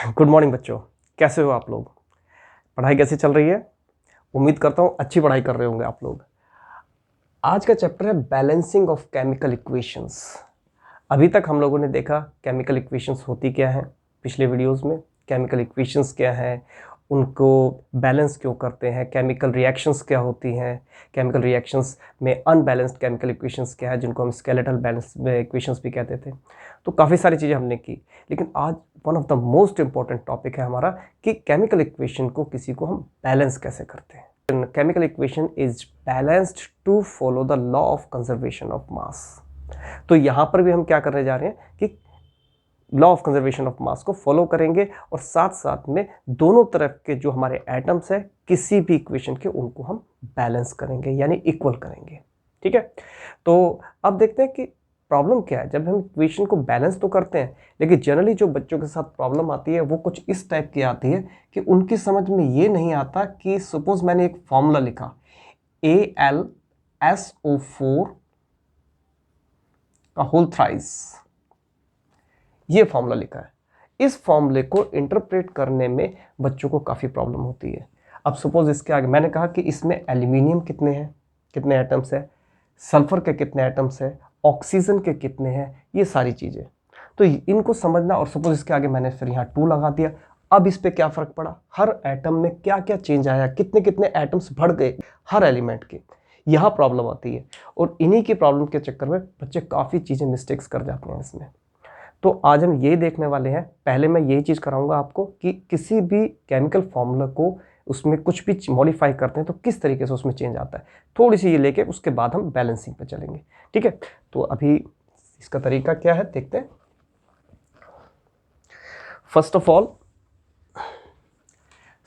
Good morning बच्चों, कैसे हो आप लोग? पढ़ाई कैसी चल रही है? उम्मीद करता हूँ अच्छी पढ़ाई कर रहे होंगे आप लोग। आज का चैप्टर है बैलेंसिंग ऑफ केमिकल इक्वेशंस। अभी तक हम लोगों ने देखा केमिकल इक्वेशंस होती क्या है, पिछले वीडियोस में केमिकल इक्वेशंस क्या है, उनको बैलेंस क्यों करते हैं, केमिकल रिएक्शंस क्या होती हैं, केमिकल रिएक्शंस में अनबैलेंस्ड केमिकल इक्वेशंस क्या है जिनको हम स्केलेटल बैलेंस इक्वेशंस भी कहते थे। तो काफ़ी सारी चीज़ें हमने की, लेकिन आज one of the most important topic है हमारा कि केमिकल इक्वेशन को किसी को हम बैलेंस कैसे करते हैं। Chemical equation is balanced to follow the law of conservation of mass. तो यहाँ पर भी हम क्या करने जा रहे हैं कि लॉ ऑफ कंजर्वेशन ऑफ मास को फॉलो करेंगे और साथ साथ में दोनों तरफ के जो हमारे एटम्स है किसी भी इक्वेशन के उनको हम बैलेंस करेंगे यानी इक्वल करेंगे। ठीक है, तो अब देखते हैं कि प्रॉब्लम क्या है। जब हम इक्वेशन को बैलेंस तो करते हैं, लेकिन जनरली जो बच्चों के साथ प्रॉब्लम आती है वो कुछ इस टाइप की आती है कि उनकी समझ में ये नहीं आता कि सपोज मैंने एक फॉर्मूला लिखा AlSO4 का होल थ्राइस, ये फॉर्मूला लिखा है। इस फॉर्मूले को इंटरप्रेट करने में बच्चों को काफ़ी प्रॉब्लम होती है। अब सपोज इसके आगे मैंने कहा कि इसमें एल्यूमिनियम कितने हैं, कितने एटम्स है, सल्फर के कितने एटम्स है, ऑक्सीजन के कितने हैं, ये सारी चीज़ें तो इनको समझना। और सपोज इसके आगे मैंने फिर यहाँ 2 लगा दिया। अब इस पर क्या फ़र्क पड़ा, हर एटम में क्या क्या चेंज आया, कितने कितने एटम्स बढ़ गए हर एलिमेंट के, यहाँ प्रॉब्लम आती है। और इन्हीं की प्रॉब्लम के चक्कर में बच्चे काफ़ी चीज़ें मिस्टेक्स कर जाते हैं इसमें। तो आज हम ये देखने वाले हैं, पहले मैं यही चीज़ कराऊंगा आपको कि किसी भी केमिकल फॉर्मूला को उसमें कुछ भी मॉडिफाई करते हैं तो किस तरीके से उसमें चेंज आता है, थोड़ी सी ये लेके उसके बाद हम बैलेंसिंग पे चलेंगे। ठीक है, तो अभी इसका तरीका क्या है देखते हैं। फर्स्ट ऑफ ऑल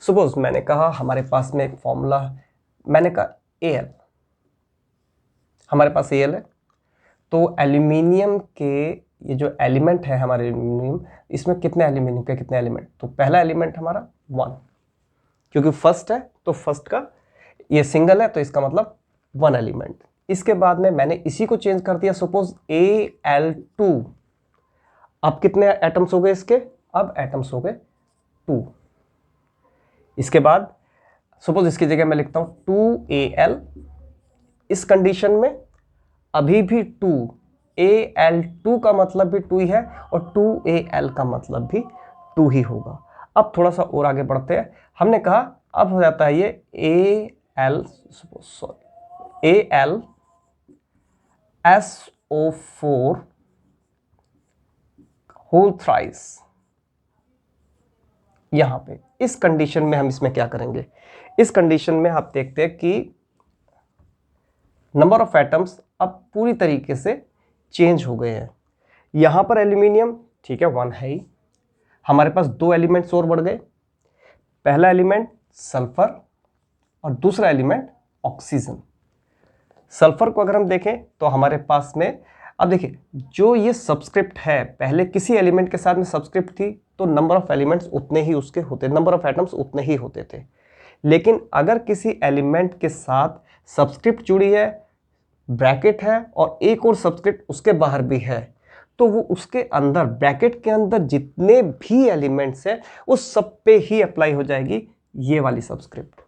सपोज मैंने कहा हमारे पास में एक फॉर्मूला, मैंने कहा Al, हमारे पास Al है। तो एल्यूमिनियम के ये जो एलिमेंट है हमारे एल्यूमिनियम, इसमें कितने एल्यूमिनियम के कितने एलिमेंट, तो पहला एलिमेंट हमारा 1, क्योंकि फर्स्ट है तो फर्स्ट का ये सिंगल है तो इसका मतलब 1 एलिमेंट। इसके बाद में मैंने इसी को चेंज कर दिया, सपोज Al2। अब कितने एटम्स हो गए इसके, अब एटम्स हो गए 2। इसके बाद सपोज इसकी जगह मैं लिखता हूं 2Al। इस कंडीशन में अभी भी 2, Al2 का मतलब भी 2 ही है और 2Al का मतलब भी 2 ही होगा। अब थोड़ा सा और आगे बढ़ते हैं। हमने कहा अब हो जाता है ये AlSO4 होल थ्राइस। यहां पे इस कंडीशन में हम इसमें क्या करेंगे, इस कंडीशन में आप देखते हैं कि नंबर ऑफ एटम्स अब पूरी तरीके से चेंज हो गए हैं। यहां पर एल्यूमिनियम ठीक है 1 है ही, हमारे पास 2 एलिमेंट्स और बढ़ गए। पहला एलिमेंट सल्फर और दूसरा एलिमेंट ऑक्सीजन। सल्फर को अगर हम देखें तो हमारे पास में, अब देखिए जो ये सबस्क्रिप्ट है, पहले किसी एलिमेंट के साथ में सबस्क्रिप्ट थी तो नंबर ऑफ एलिमेंट्स उतने ही उसके होते, नंबर ऑफ एटम्स उतने ही होते थे। लेकिन अगर किसी एलिमेंट के साथ सबस्क्रिप्ट जुड़ी है, ब्रैकेट है और एक और सबस्क्रिप्ट उसके बाहर भी है, तो वो उसके अंदर ब्रैकेट के अंदर जितने भी एलिमेंट्स हैं उस सब पे ही अप्लाई हो जाएगी ये वाली सबस्क्रिप्ट।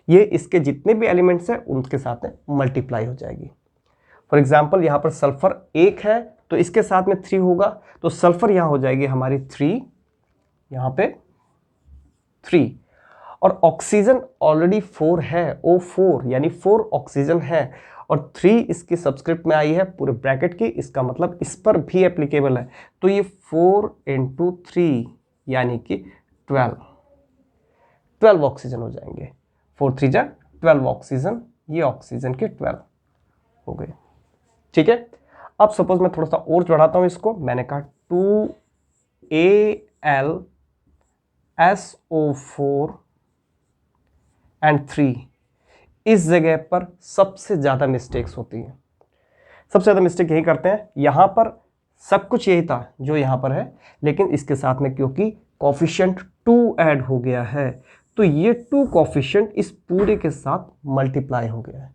ये इसके जितने भी एलिमेंट्स हैं उनके साथ में मल्टीप्लाई हो जाएगी। फॉर एग्जांपल यहां पर सल्फर 1 है तो इसके साथ में 3 होगा, तो सल्फर यहां हो जाएगी हमारी 3, यहां पे 3। और ऑक्सीजन ऑलरेडी 4 है, O4 यानी 4 ऑक्सीजन है और 3 इसकी सबस्क्रिप्ट में आई है पूरे ब्रैकेट की, इसका मतलब इस पर भी एप्लीकेबल है। तो ये 4 × 3 यानी कि 12 ऑक्सीजन हो जाएंगे। 4 3 जा 12 ऑक्सीजन, ये ऑक्सीजन के 12 हो गए। ठीक है, अब सपोज मैं थोड़ा सा और बढ़ाता हूं इसको। मैंने कहा 2AlSO4 एंड 3। इस जगह पर सबसे ज्यादा मिस्टेक्स होती है, सबसे ज्यादा मिस्टेक यही करते हैं। यहां पर सब कुछ यही था जो यहां पर है, लेकिन इसके साथ में क्योंकि कोफिशिएंट 2 ऐड हो गया है तो ये 2 कोफिशिएंट इस पूरे के साथ मल्टीप्लाई हो गया है।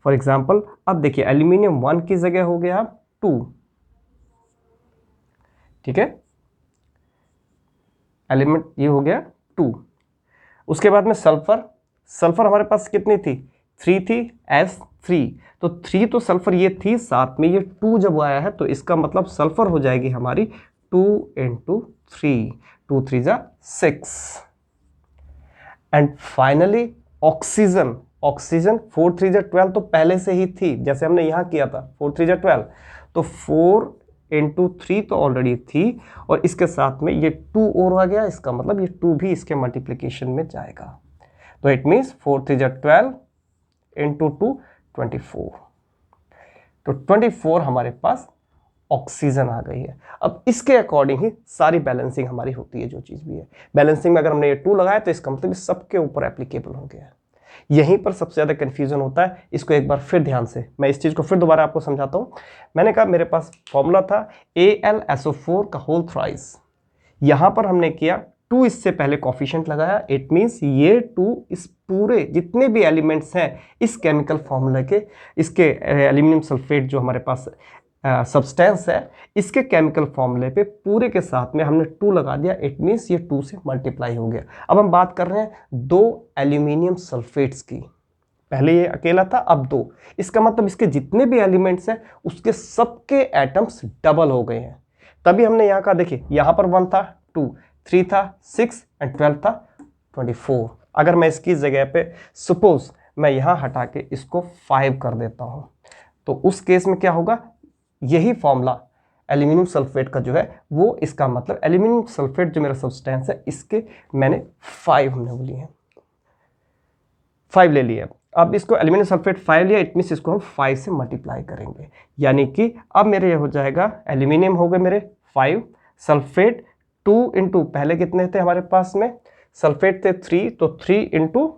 फॉर एग्जाम्पल अब देखिए एल्यूमिनियम 1 की जगह हो गया 2। ठीक है, एलिमेंट ये हो गया 2। उसके बाद में सल्फर हमारे पास कितनी थी, 3 थी, S3। तो 3 तो सल्फर ये थी, साथ में ये 2 जब आया है तो इसका मतलब सल्फर हो जाएगी हमारी 2 × 3, 2 3 जा 6। एंड फाइनली ऑक्सीजन 4 3 जा 12 तो पहले से ही थी, जैसे हमने यहाँ किया था 4 3 जा 12, तो 4 × 3 तो ऑलरेडी थी और इसके साथ में ये 2 और आ गया, इसका मतलब ये 2 भी इसके मल्टीप्लिकेशन में जाएगा। तो इट मीन्स 4 3 जा 12 × 2 24। तो 24 हमारे पास ऑक्सीजन आ गई है। अब इसके अकॉर्डिंग ही सारी बैलेंसिंग हमारी होती है, जो चीज़ भी है बैलेंसिंग में अगर हमने ये 2 लगाया तो इसका मतलब सबके ऊपर एप्लीकेबल हो गया है। यहीं पर सबसे ज़्यादा कन्फ्यूजन होता है। इसको एक बार फिर ध्यान से, मैं इस चीज़ को फिर दोबारा आपको समझाता हूँ। मैंने कहा मेरे पास फॉर्मूला था AlSO4 का होल थ्राइस, यहाँ पर हमने किया 2 इससे पहले कॉफिशिएंट लगाया, इट मीन्स ये 2 इस पूरे जितने भी एलिमेंट्स हैं इस केमिकल फॉर्मूला के, इसके एल्यूमिनियम सल्फेट जो हमारे पास सब्सटेंस है इसके केमिकल फॉर्मूले पे पूरे के साथ में हमने 2 लगा दिया, इट मीन्स ये 2 से मल्टीप्लाई हो गया। अब हम बात कर रहे हैं 2 एल्यूमिनियम सल्फेट्स की, पहले ये अकेला था अब 2, इसका मतलब इसके जितने भी एलिमेंट्स हैं उसके सबके एटम्स डबल हो गए हैं। तभी हमने यहाँ कहा, देखिए यहाँ पर 1 था, 2, 3 था, 6 एंड 12 था 24। अगर मैं इसकी जगह पे सपोज मैं यहाँ हटा के इसको 5 कर देता हूँ तो उस केस में क्या होगा, यही फॉर्मूला एल्यूमिनियम सल्फेट का जो है वो, इसका मतलब एल्यूमिनियम सल्फेट जो मेरा सब्सटेंस है इसके मैंने 5 हमने लिए हैं, 5 ले लिए। अब इसको एल्यूमिनियम सल्फेट 5 लिया, इट मीन्स इसको हम 5 से मल्टीप्लाई करेंगे, यानी कि अब मेरे ये हो जाएगा एल्यूमिनियम हो गए मेरे 5, सल्फेट 2 × पहले कितने थे हमारे पास में, सल्फेट थे 3, तो 3 ×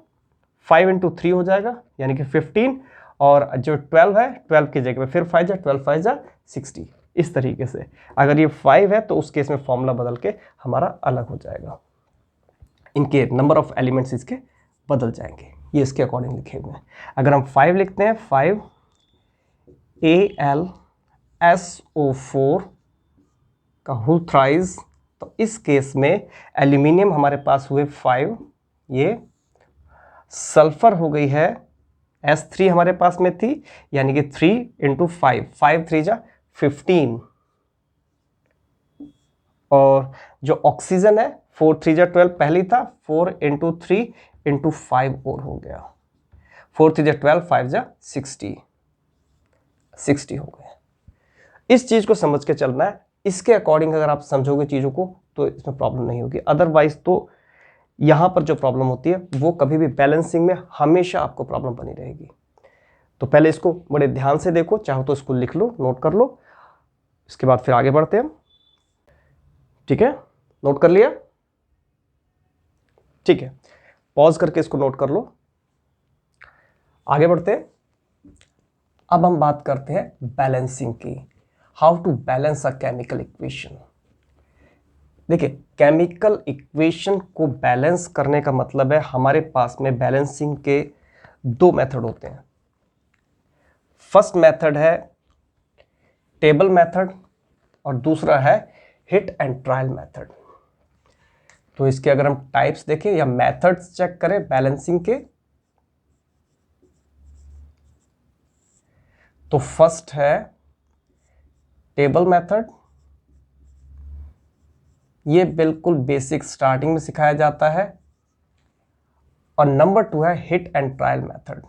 5 × 3 हो जाएगा यानी कि 15, और जो 12 है 12 की जगह पे फिर 5 जा 12 5 जा 60। इस तरीके से अगर ये 5 है तो उस केस में फॉर्मूला बदल के हमारा अलग हो जाएगा, इनके नंबर ऑफ एलिमेंट्स इसके बदल जाएंगे, ये इसके अकॉर्डिंग लिखे हुए हैं। अगर हम 5 लिखते हैं, 5 AlSO4 का होल थ्राइस, तो इस केस में एल्यूमिनियम हमारे पास हुए 5, ये सल्फर हो गई है S3 हमारे पास में थी यानी कि 3 × 5, 5 3 जा 15, और जो ऑक्सीजन है 4 3 जा 12 पहली था, 4 × 3 × 5 और हो गया, 4 3 जा 12, 5 जा 60 हो गए। इस चीज को समझ के चलना है, इसके अकॉर्डिंग अगर आप समझोगे चीजों को तो इसमें प्रॉब्लम नहीं होगी। अदरवाइज तो यहां पर जो प्रॉब्लम होती है वो कभी भी बैलेंसिंग में हमेशा आपको प्रॉब्लम बनी रहेगी। तो पहले इसको बड़े ध्यान से देखो, चाहो तो इसको लिख लो, नोट कर लो, इसके बाद फिर आगे बढ़ते हैं। ठीक है, नोट कर लिया? ठीक है, पॉज करके इसको नोट कर लो, आगे बढ़ते हैं। अब हम बात करते हैं बैलेंसिंग की, how to balance a chemical equation. देखिए, केमिकल इक्वेशन को बैलेंस करने का मतलब है हमारे पास में बैलेंसिंग के 2 मेथड होते हैं। फर्स्ट मेथड है टेबल मेथड और दूसरा है हिट एंड ट्रायल मेथड। तो इसके अगर हम टाइप्स देखें या मेथड्स चेक करें बैलेंसिंग के, तो फर्स्ट है टेबल मेथड, ये बिल्कुल बेसिक स्टार्टिंग में सिखाया जाता है, और नंबर 2 है hit and trial method.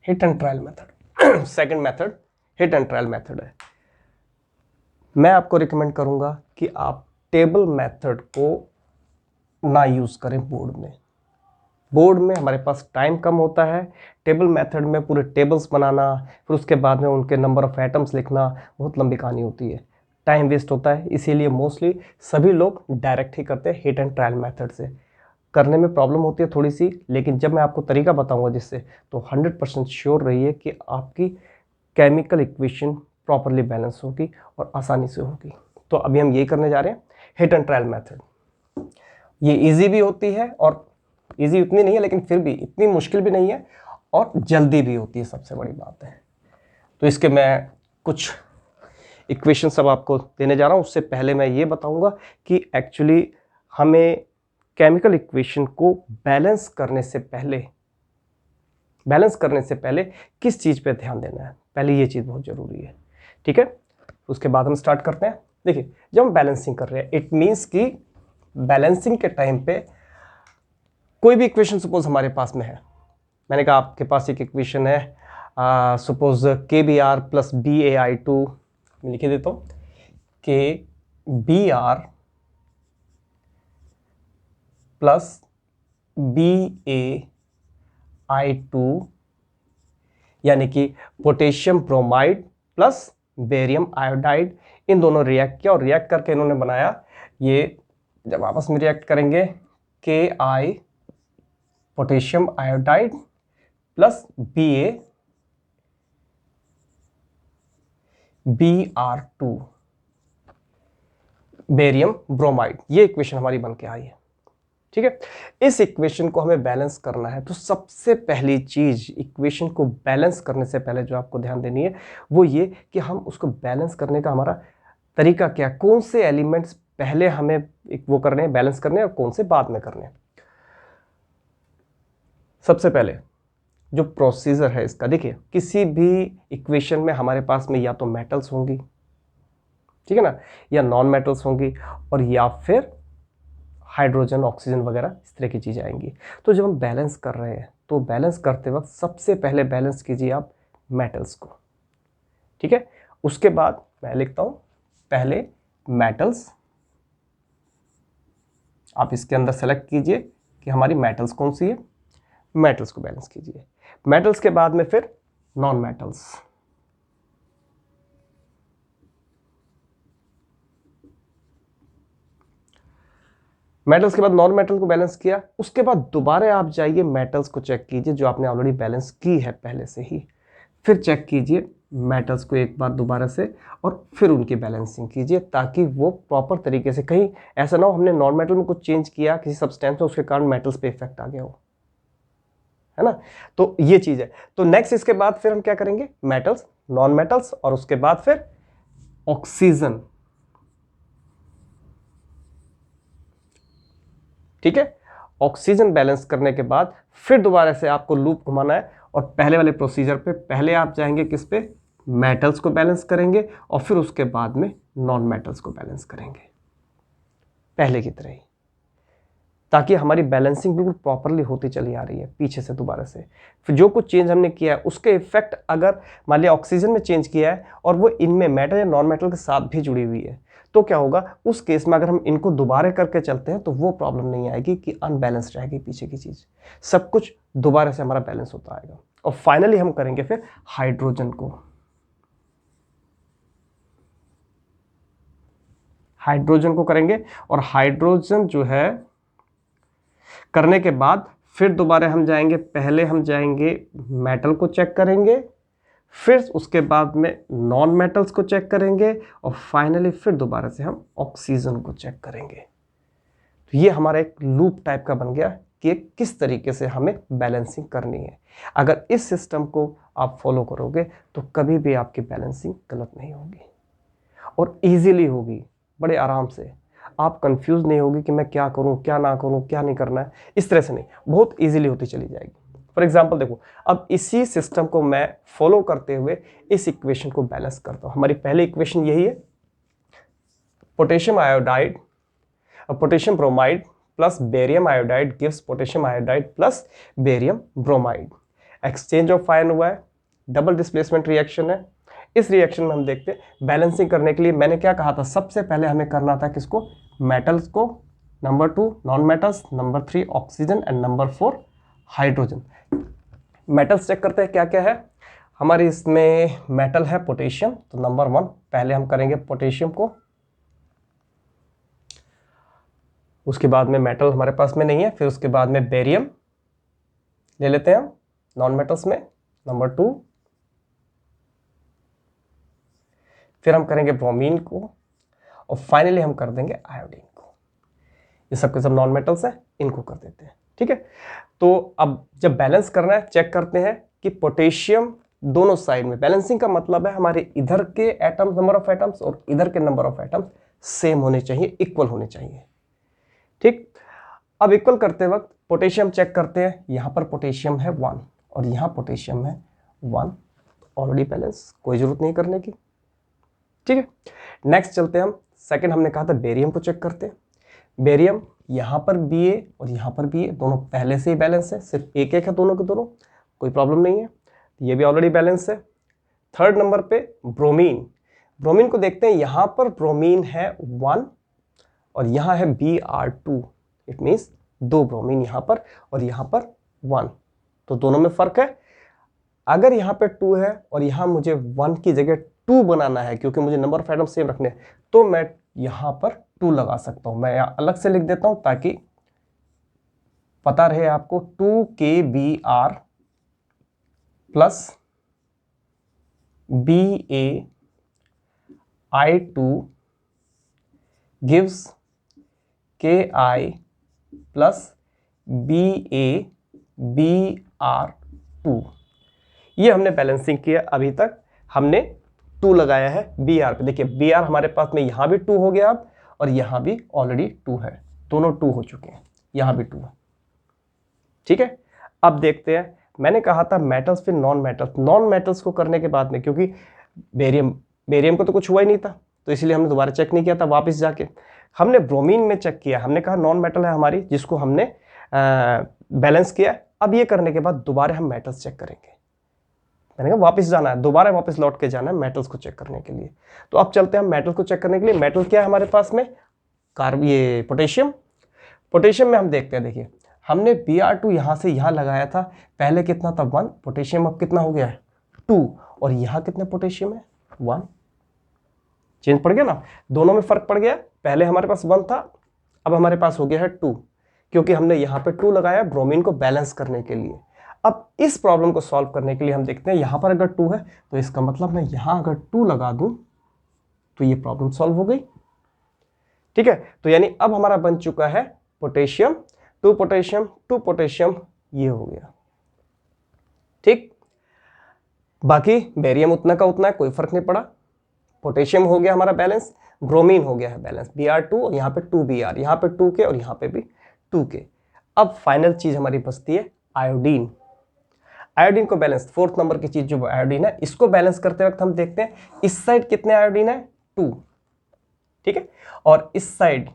Hit and trial method second method hit and trial method है। मैं आपको रिकमेंड करूंगा कि आप टेबल मेथड को ना यूज करें बोर्ड में। बोर्ड में हमारे पास टाइम कम होता है, टेबल मेथड में पूरे टेबल्स बनाना, फिर उसके बाद में उनके नंबर ऑफ एटम्स लिखना बहुत लंबी कहानी होती है, टाइम वेस्ट होता है। इसीलिए मोस्टली सभी लोग डायरेक्ट ही करते हैं हिट एंड ट्रायल मेथड से। करने में प्रॉब्लम होती है थोड़ी सी, लेकिन जब मैं आपको तरीका बताऊंगा जिससे, तो 100% श्योर रहिए कि आपकी केमिकल इक्वेशन प्रॉपरली बैलेंस होगी और आसानी से होगी। तो अभी हम यही करने जा रहे हैं, हिट एंड ट्रायल मेथड। ये इजी भी होती है और ईजी उतनी नहीं है लेकिन फिर भी इतनी मुश्किल भी नहीं है और जल्दी भी होती है, सबसे बड़ी बात है। तो इसके मैं कुछ इक्वेशन सब आपको देने जा रहा हूँ। उससे पहले मैं ये बताऊंगा कि एक्चुअली हमें केमिकल इक्वेशन को बैलेंस करने से पहले किस चीज़ पे ध्यान देना है, पहले ये चीज़ बहुत ज़रूरी है, ठीक है। उसके बाद हम स्टार्ट करते हैं। देखिए, जब हम बैलेंसिंग कर रहे हैं, इट मीन्स कि बैलेंसिंग के टाइम पे कोई भी इक्वेशन सपोज हमारे पास में है, मैंने कहा आपके पास एक इक्वेशन है suppose K B R plus B A I two, मैं लिख देता हूँ K B R plus B A I two, यानी कि potassium bromide plus barium iodide, इन दोनों रिएक्ट किया और रिएक्ट करके इन्होंने बनाया ये, जब आपस में रिएक्ट करेंगे K I potassium iodide plus B A B R two barium bromide, ये इक्वेशन हमारी बन के आई है, ठीक है। इस इक्वेशन को हमें बैलेंस करना है, तो सबसे पहली चीज इक्वेशन को बैलेंस करने से पहले जो आपको ध्यान देनी है वो ये कि हम उसको बैलेंस करने का हमारा तरीका क्या, कौन से एलिमेंट्स पहले हमें वो करने हैं, बैलेंस करने हैं, और कौन से बाद में करने हैं। सबसे पहले जो प्रोसीजर है इसका, देखिए किसी भी इक्वेशन में हमारे पास में या तो मेटल्स होंगी, ठीक है ना, या नॉन मेटल्स होंगी, और या फिर हाइड्रोजन ऑक्सीजन वगैरह इस तरह की चीज़ें आएंगी। तो जब हम बैलेंस कर रहे हैं तो बैलेंस करते वक्त सबसे पहले बैलेंस कीजिए आप मेटल्स को, ठीक है। उसके बाद मैं लिखता हूं पहले मेटल्स, आप इसके अंदर सेलेक्ट कीजिए कि हमारी मेटल्स कौन सी है, मेटल्स को बैलेंस कीजिए। मेटल्स के बाद में फिर नॉन मेटल्स, मेटल्स के बाद नॉन मेटल को बैलेंस किया। उसके बाद दोबारा आप जाइए मेटल्स को चेक कीजिए जो आपने ऑलरेडी बैलेंस की है पहले से ही, फिर चेक कीजिए मेटल्स को एक बार दोबारा से, और फिर उनकी बैलेंसिंग कीजिए ताकि वो प्रॉपर तरीके से, कहीं ऐसा ना हो हमने नॉन मेटल में कुछ चेंज किया किसी सब्सटेंस में, उसके कारण मेटल्स पे इफेक्ट आ गया हो, है ना। तो ये चीज है। तो नेक्स्ट इसके बाद फिर हम क्या करेंगे, मेटल्स, नॉन मेटल्स, और उसके बाद फिर ऑक्सीजन, ठीक है। ऑक्सीजन बैलेंस करने के बाद फिर दोबारा से आपको लूप घुमाना है, और पहले वाले प्रोसीजर पे पहले आप जाएंगे किस पे, मेटल्स को बैलेंस करेंगे, और फिर उसके बाद में नॉन मेटल्स को बैलेंस करेंगे पहले की तरह ही, ताकि हमारी बैलेंसिंग बिल्कुल प्रॉपरली होती चली आ रही है पीछे से दोबारा से। फिर जो कुछ चेंज हमने किया है उसके इफेक्ट अगर मान लिया ऑक्सीजन में चेंज किया है और वो इनमें मेटल या नॉन मेटल के साथ भी जुड़ी हुई है, तो क्या होगा उस केस में, अगर हम इनको दोबारा करके चलते हैं तो वो प्रॉब्लम नहीं आएगी कि अनबैलेंस्ड रहेगी पीछे की चीज, सब कुछ दोबारा से हमारा बैलेंस होता आएगा। और फाइनली हम करेंगे फिर हाइड्रोजन को, करेंगे, और हाइड्रोजन जो है करने के बाद फिर दोबारा हम जाएंगे, पहले हम जाएंगे मेटल को चेक करेंगे, फिर उसके बाद में नॉन मेटल्स को चेक करेंगे, और फाइनली फिर दोबारा से हम ऑक्सीजन को चेक करेंगे। तो ये हमारा एक लूप टाइप का बन गया कि किस तरीके से हमें बैलेंसिंग करनी है। अगर इस सिस्टम को आप फॉलो करोगे तो कभी भी आपकी बैलेंसिंग गलत नहीं होगी और इजीली होगी, बड़े आराम से। आप कंफ्यूज नहीं होगी कि मैं क्या करूं, क्या ना करूं, क्या नहीं करना है, इस तरह से नहीं, बहुत इजीली होती चली जाएगी। फॉर एग्जाम्पल देखो, अब इसी सिस्टम को मैं फॉलो करते हुए इस इक्वेशन को बैलेंस करता हूं। हमारी पहली इक्वेशन यही है, potassium iodide, potassium bromide plus barium iodide gives potassium iodide plus barium bromide. Exchange of ion हुआ है, डबल डिस्प्लेसमेंट रिएक्शन है। इस रिएक्शन में हम देखते हैं बैलेंसिंग करने के लिए मैंने क्या कहा था, सबसे पहले हमें करना था किसको, मेटल्स को, number 2 non metals, number 3 oxygen, and number 4 hydrogen. Metals check करते हैं क्या क्या है हमारे इसमें। मेटल है पोटेशियम, तो नंबर 1 पहले हम करेंगे पोटेशियम को, उसके बाद में मेटल हमारे पास में नहीं है, फिर उसके बाद में बेरियम ले लेते हैं हम नॉन मेटल्स में, नंबर 2, फिर हम करेंगे ब्रोमीन को, और फाइनली हम कर देंगे आयोडीन को। ये सब के सब नॉन मेटल्स है, इनको कर देते हैं। ठीक है। तो अब जब बैलेंस करना है, चेक करते हैं कि पोटेशियम दोनों साइड में, बैलेंसिंग का मतलब है हमारे इधर के एटम्स, नंबर ऑफ एटम्स और इधर के नंबर ऑफ एटम्स सेम होने चाहिए, इक्वल होने चाहिए। ठीक, अब इक्वल करते वक्त पोटेशियम चेक करते हैं। यहां पर पोटेशियम है 1 और यहां पोटेशियम है 1, ऑलरेडी बैलेंस, कोई जरूरत नहीं करने की। ठीक है, नेक्स्ट चलते हैं हम सेकंड, हमने कहा था बेरियम को चेक करते हैं। बेरियम यहां पर Ba और यहां पर Ba, दोनों पहले से ही बैलेंस है, सिर्फ एक एक है दोनों के दोनों, कोई प्रॉब्लम नहीं है, ये भी ऑलरेडी बैलेंस है। थर्ड नंबर पे ब्रोमीन, ब्रोमीन को देखते हैं। यहां पर ब्रोमीन है 1 और यहां है Br2, इट मीन्स 2 ब्रोमीन यहां पर और यहां पर 1, तो दोनों में फर्क है। अगर यहां पे 2 है और यहां मुझे 1 की जगह 2 बनाना है, क्योंकि मुझे नंबर ऑफ एटम सेम रखने हैं, तो मैं यहां पर 2 लगा सकता हूं। मैं यहां अलग से लिख देता हूं ताकि पता रहे आपको, 2KBr plus BaI2 gives Ki plus BaBr2। ये हमने बैलेंसिंग किया, अभी तक हमने 2 लगाया है Br पे। देखिए Br हमारे पास में यहां भी 2 हो गया अब, और यहां भी ऑलरेडी 2 है, दोनों 2 हो चुके हैं, यहां भी 2 है। ठीक है, अब देखते हैं, मैंने कहा था मेटल्स फिर नॉन मेटल्स। नॉन मेटल्स को करने के बाद में, क्योंकि बेरियम को तो कुछ हुआ ही नहीं था, तो इसलिए हमने दोबारा चेक नहीं किया था, वापस जाके हमने ब्रोमीन में चेक किया। हमने कहा नॉन मेटल है हमारी, जिसको हमने बैलेंस किया। अब ये करने के बाद दोबारा हम मेटल्स चेक करेंगे। मैंने कहा वापस जाना है, दोबारा वापस लौट के जाना है मेटल्स को चेक करने के लिए। तो अब चलते हैं हम मेटल्स को चेक करने के लिए। मेटल क्या है हमारे पास में, ये पोटेशियम। पोटेशियम में हम देखते हैं, देखिए हमने Br2 यहां से यहां लगाया था, पहले कितना था 1, पोटेशियम अब कितना हो गया है 2, और यहां कितने पोटेशियम है 1, चेंज पड़ गया ना, दोनों में फर्क पड़ गया। पहले हमारे पास 1 था, अब हमारे पास हो गया है 2, क्योंकि हमने यहां पे 2 लगाया ब्रोमीन को बैलेंस करने के लिए। अब इस प्रॉब्लम को सॉल्व करने के लिए हम देखते हैं, यहां पर अगर 2 है तो इसका मतलब मैं यहां अगर 2 लगा दूं तो ये प्रॉब्लम सॉल्व हो गई। ठीक है, तो यानी अब हमारा बन चुका है पोटेशियम, 2 पोटेशियम 2 पोटेशियम, ये हो गया। ठीक, बाकी बेरियम उतना का उतना है, कोई फर्क नहीं पड़ा। पोटेशियम हो गया हमारा बैलेंस, ब्रोमीन हो गया है बैलेंस, Br2 और यहाँ पे 2Br, यहाँ पे 2K और यहाँ पे भी 2K। अब फाइनल चीज हमारी बचती है आयोडीन। आयोडीन को बैलेंस, फोर्थ नंबर की चीज जो आयोडीन है, इसको बैलेंस करते वक्त हम देखते हैं इस साइड कितने आयोडीन है 2, ठीक है, और इस साइड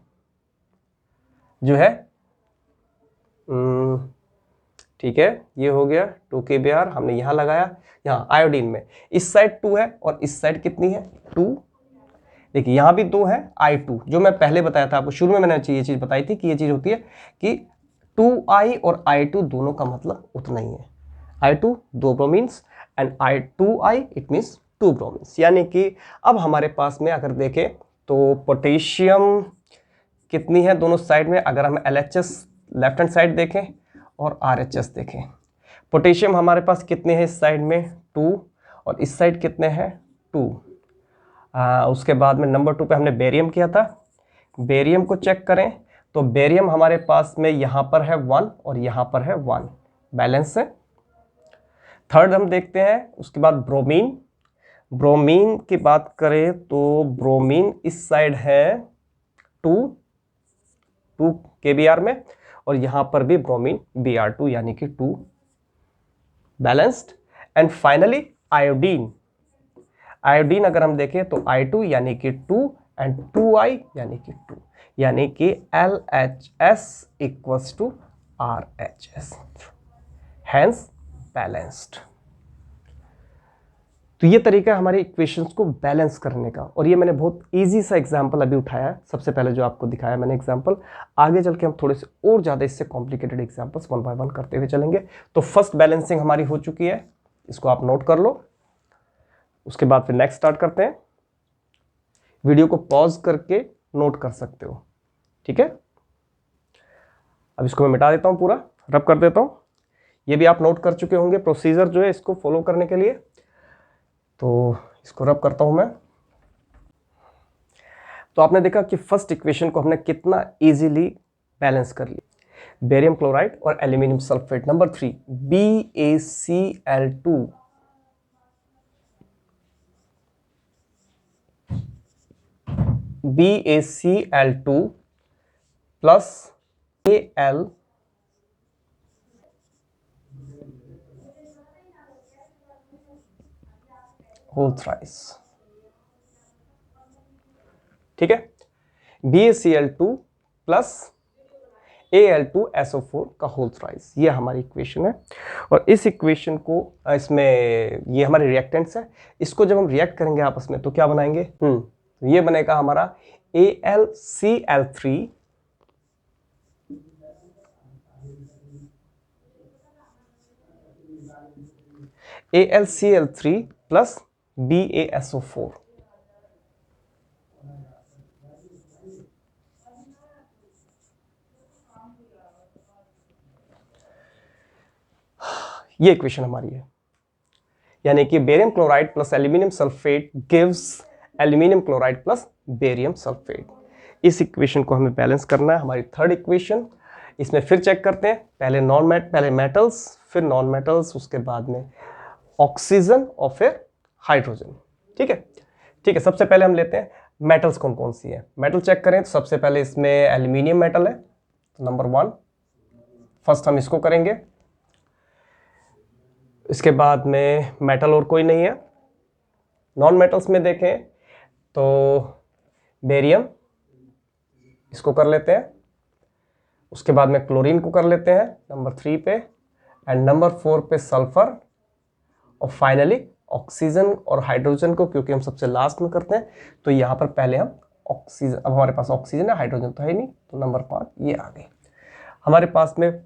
जो है ठीक है, ये हो गया 2KBr, हमने यहां लगाया, यहां आयोडीन में इस साइड 2 है और इस साइड कितनी है 2। देखिए यहां भी 2 है, I2 जो मैं पहले बताया था आपको, शुरू में मैंने ये चीज बताई थी कि ये चीज होती है कि 2I और I2 दोनों का मतलब उतना ही है। I2 2 bromines and I2I it means 2 bromines. यानी कि अब हमारे पास में अगर देखें तो पोटेशियम कितनी है दोनों साइड में, अगर हम LHS लेफ्ट हैंड साइड देखें और RHS देखें, पोटेशियम हमारे पास कितने हैं इस साइड में 2 और इस साइड कितने हैं 2। उसके बाद में नंबर 2 पे हमने बेरियम किया था। बेरियम को चेक करें तो बेरियम हमारे पास में यहाँ पर है 1 और यहाँ पर है 1, बैलेंस है। थर्ड हम देखते हैं, उसके बाद ब्रोमीन। ब्रोमीन की बात करें तो ब्रोमीन इस साइड है 2 KBr में और यहाँ पर भी ब्रोमीन Br2 यानी कि 2, balanced. And finally iodine. Iodine अगर हम देखें तो I2 यानी कि 2 एंड 2I यानी कि 2, यानी कि LHS equals to RHS, hence balanced. तो ये तरीका है हमारे इक्वेशंस को बैलेंस करने का, और ये मैंने बहुत इजी सा एग्जांपल अभी उठाया है, सबसे पहले जो आपको दिखाया मैंने एग्जांपल। आगे चल के हम थोड़े से और ज़्यादा इससे कॉम्प्लिकेटेड एग्जांपल्स 1 बाय 1 करते हुए चलेंगे। तो फर्स्ट बैलेंसिंग हमारी हो चुकी है, इसको आप नोट कर लो, उसके बाद फिर नेक्स्ट स्टार्ट करते हैं। वीडियो को पॉज करके नोट कर सकते हो, ठीक है। अब इसको मैं मिटा देता हूं, पूरा रब कर देता हूं। ये भी आप नोट कर चुके होंगे प्रोसीजर जो है इसको फॉलो करने के लिए, तो इसको रब करता हूं मैं। तो आपने देखा कि फर्स्ट इक्वेशन को हमने कितना इजीली बैलेंस कर लिया। बेरियम क्लोराइड और aluminium sulphate. Number 3 BaCl2 BaCl2 plus Al whole thrice. ठीक है, BaCl2 प्लस Al2SO4 का होल थ्राइस, ये हमारी इक्वेशन है। और इस इक्वेशन को इसमें ये हमारे रिएक्टेंट्स है, इसको जब हम रिएक्ट करेंगे आपस में तो क्या बनाएंगे, ये बनेगा हमारा AlCl3 प्लस BaSO4। ये इक्वेशन हमारी है, यानी कि barium chloride plus aluminium sulphate gives aluminium chloride plus barium sulphate. इस इक्वेशन को हमें बैलेंस करना है, हमारी थर्ड इक्वेशन। इसमें फिर चेक करते हैं, पहले मेटल्स, फिर नॉन मेटल्स, उसके बाद में ऑक्सीजन और फिर हाइड्रोजन। ठीक है, ठीक है। सबसे पहले हम लेते हैं मेटल्स कौन कौन सी है। मेटल चेक करें तो सबसे पहले इसमें एल्यूमिनियम मेटल है, तो नंबर 1 फर्स्ट हम इसको करेंगे। इसके बाद में मेटल और कोई नहीं है। नॉन मेटल्स में देखें तो बेरियम, इसको कर लेते हैं। उसके बाद में क्लोरीन को कर लेते हैं नंबर 3 पे, एंड नंबर 4 पे सल्फर, और फाइनली ऑक्सीजन और हाइड्रोजन को, क्योंकि हम सबसे लास्ट में करते हैं तो यहाँ पर पहले हम ऑक्सीजन, अब हमारे पास ऑक्सीजन है, हाइड्रोजन तो है नहीं, तो नंबर 5 ये आ गए। हमारे पास में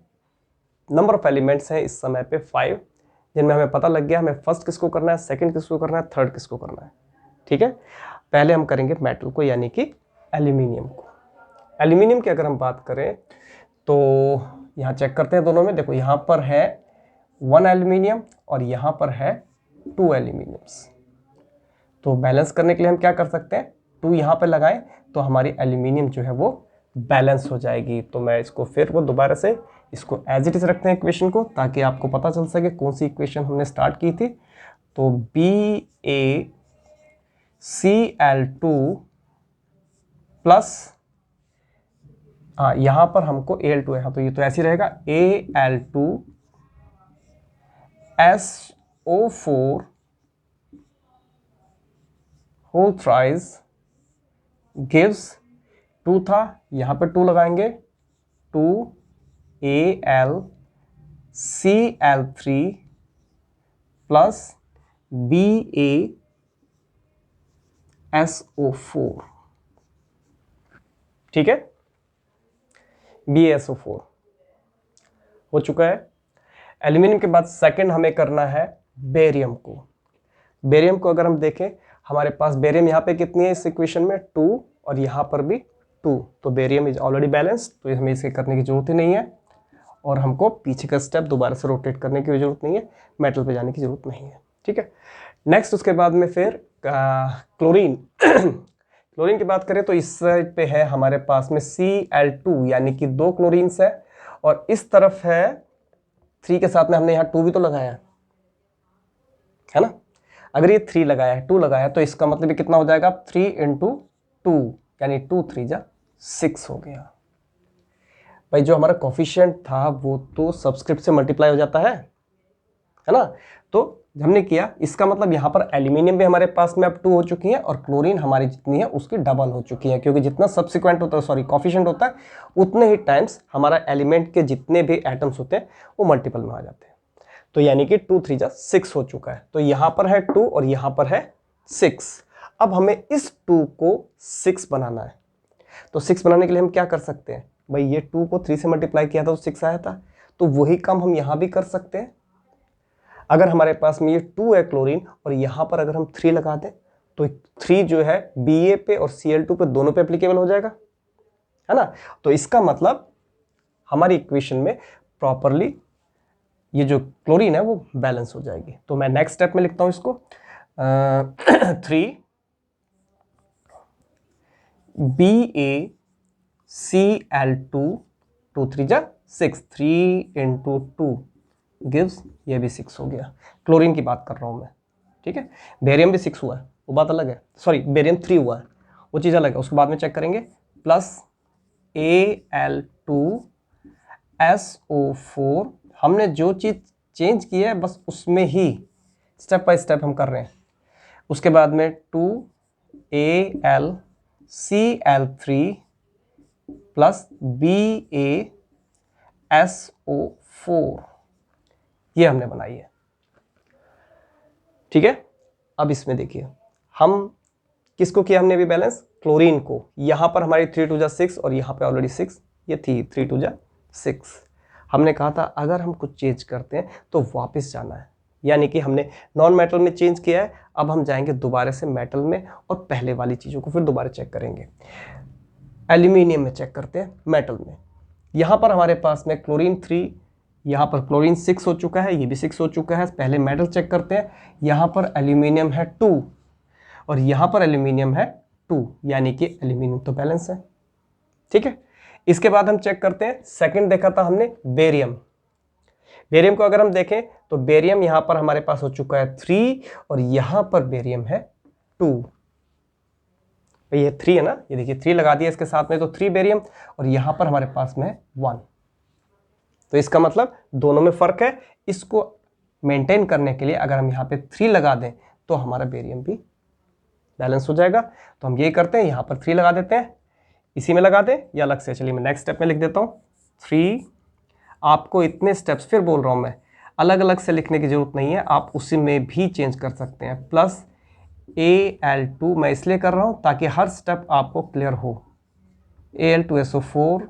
नंबर ऑफ एलिमेंट्स हैं इस समय पे 5, जिनमें हमें पता लग गया हमें फर्स्ट किसको करना है, सेकंड किसको करना है, थर्ड किसको करना है। ठीक है, पहले हम करेंगे मेटल को, यानी कि एल्यूमिनियम को। एल्यूमिनियम की अगर हम बात करें तो यहाँ चेक करते हैं दोनों में। देखो यहाँ पर है 1 एल्यूमिनियम और यहाँ पर है 2 एल्यूमिनियम्स। तो बैलेंस करने के लिए हम क्या कर सकते हैं, 2 यहाँ पर लगाएं तो हमारी एल्यूमिनियम जो है वो बैलेंस हो जाएगी। तो मैं इसको फिर वो दोबारा से इसको एज इट इज रखते हैं इक्वेशन को, ताकि आपको पता चल सके कौन सी इक्वेशन हमने स्टार्ट की थी। तो BaCl2 प्लस, यहाँ पर हमको Al2 है, हाँ तो ये तो ऐसे ही रहेगा, Al2SO4 होल थ्राइस गिव्स 2 था, यहाँ पे 2 लगाएंगे, 2AlCl3 प्लस BaSO4। ठीक है, BaSO4 हो चुका है। एल्यूमिनियम के बाद सेकंड हमें करना है बेरियम को। बेरियम को अगर हम देखें, हमारे पास बेरियम यहाँ पे कितनी है इस इक्वेशन में, 2, और यहाँ पर भी 2, तो बेरियम इज ऑलरेडी बैलेंस, तो हमें इसे करने की जरूरत ही नहीं है, और हमको पीछे का स्टेप दोबारा से रोटेट करने की जरूरत नहीं है, मेटल पे जाने की जरूरत नहीं है। ठीक है, नेक्स्ट उसके बाद में फिर क्लोरीन। क्लोरीन की बात करें तो इस साइड पे है हमारे पास में Cl2, यानी कि 2 क्लोरीन्स है, और इस तरफ है 3 के साथ में हमने यहाँ 2 भी तो लगाया है ना। अगर ये 3 लगाया है, 2 लगाया है, तो इसका मतलब ये कितना हो जाएगा, 3 × 2, यानी 2 3 जा 6 हो गया। भाई जो हमारा कोफिशिएंट था वो तो सबस्क्रिप्ट से मल्टीप्लाई हो जाता है ना। तो हमने किया, इसका मतलब यहाँ पर एल्यूमिनियम भी हमारे पास में अब 2 हो चुकी है, और क्लोरीन हमारी जितनी है उसकी डबल हो चुकी है, क्योंकि जितना सब्सिक्वेंट होता है, सॉरी कोफिशिएंट होता है, उतने ही टाइम्स हमारा एलिमेंट के जितने भी एटम्स होते हैं वो मल्टीपल में आ जाते हैं। तो यानी कि 2 3 जा 6 हो चुका है। तो यहाँ पर है 2 और यहाँ पर है 6। अब हमें इस 2 को 6 बनाना है। तो 6 बनाने के लिए हम क्या कर सकते हैं, भाई ये 2 को 3 से मल्टीप्लाई किया था तो 6 आया था, तो वही काम हम यहाँ भी कर सकते हैं। अगर हमारे पास में ये 2 है क्लोरीन, और यहाँ पर अगर हम 3 लगा दें तो 3 जो है Ba पे और Cl2 पे दोनों पे एप्लीकेबल हो जाएगा, है ना। तो इसका मतलब हमारी इक्वेशन में प्रॉपरली ये जो क्लोरीन है वो बैलेंस हो जाएगी। तो मैं नेक्स्ट स्टेप में लिखता हूं इसको, 3 BaCl2, 2 3 जा 6, 3 × 2 गिव्स, ये भी 6 हो गया। क्लोरीन की बात कर रहा हूँ मैं, ठीक है। बेरियम भी 6 हुआ है, वो बात अलग है, सॉरी बेरियम 3 हुआ है, वो चीज़ अलग है, उसको बाद में चेक करेंगे। प्लस Al2SO4, हमने जो चीज़ चेंज की है बस उसमें ही स्टेप बाय स्टेप हम कर रहे हैं। उसके बाद में 2AlCl3 प्लस BaSO4, ये हमने बनाई है, ठीक है। अब इसमें देखिए हम किसको किया हमने अभी बैलेंस, क्लोरीन को। यहां पर हमारी 3 2 6 और यहां पे ऑलरेडी 6, ये थी 3 2 6। हमने कहा था अगर हम कुछ चेंज करते हैं तो वापस जाना है, यानी कि हमने नॉन मेटल में चेंज किया है, अब हम जाएंगे दोबारा से मेटल में और पहले वाली चीज़ों को फिर दोबारा चेक करेंगे। एल्यूमिनियम में चेक करते हैं, मेटल में। यहाँ पर हमारे पास में क्लोरीन 3, यहाँ पर क्लोरीन 6 हो चुका है, ये भी 6 हो चुका है। पहले मेटल चेक करते हैं, यहाँ पर एल्यूमिनियम है 2 और यहाँ पर एल्यूमिनियम है 2, यानी कि एल्यूमिनियम तो बैलेंस है, ठीक है। इसके बाद हम चेक करते हैं, सेकंड देखा था हमने बेरियम। बेरियम को अगर हम देखें तो बेरियम यहाँ पर हमारे पास हो चुका है 3 और यहाँ पर बेरियम है 2। ये 3 है ना, ये देखिए 3 लगा दिया इसके साथ में, तो 3 बेरियम और यहाँ पर हमारे पास में 1। तो इसका मतलब दोनों में फर्क है। इसको मेंटेन करने के लिए अगर हम यहाँ पे 3 लगा दें तो हमारा बेरियम भी बैलेंस हो जाएगा। तो हम ये करते हैं, यहाँ पर 3 लगा देते हैं, इसी में लगा दें या अलग से। चलिए मैं नेक्स्ट स्टेप में लिख देता हूँ 3। आपको इतने स्टेप्स फिर बोल रहा हूँ मैं, अलग अलग से लिखने की जरूरत नहीं है, आप उसी में भी चेंज कर सकते हैं। प्लस Al2 मैं इसलिए कर रहा हूँ ताकि हर स्टेप आपको क्लियर हो। Al2SO4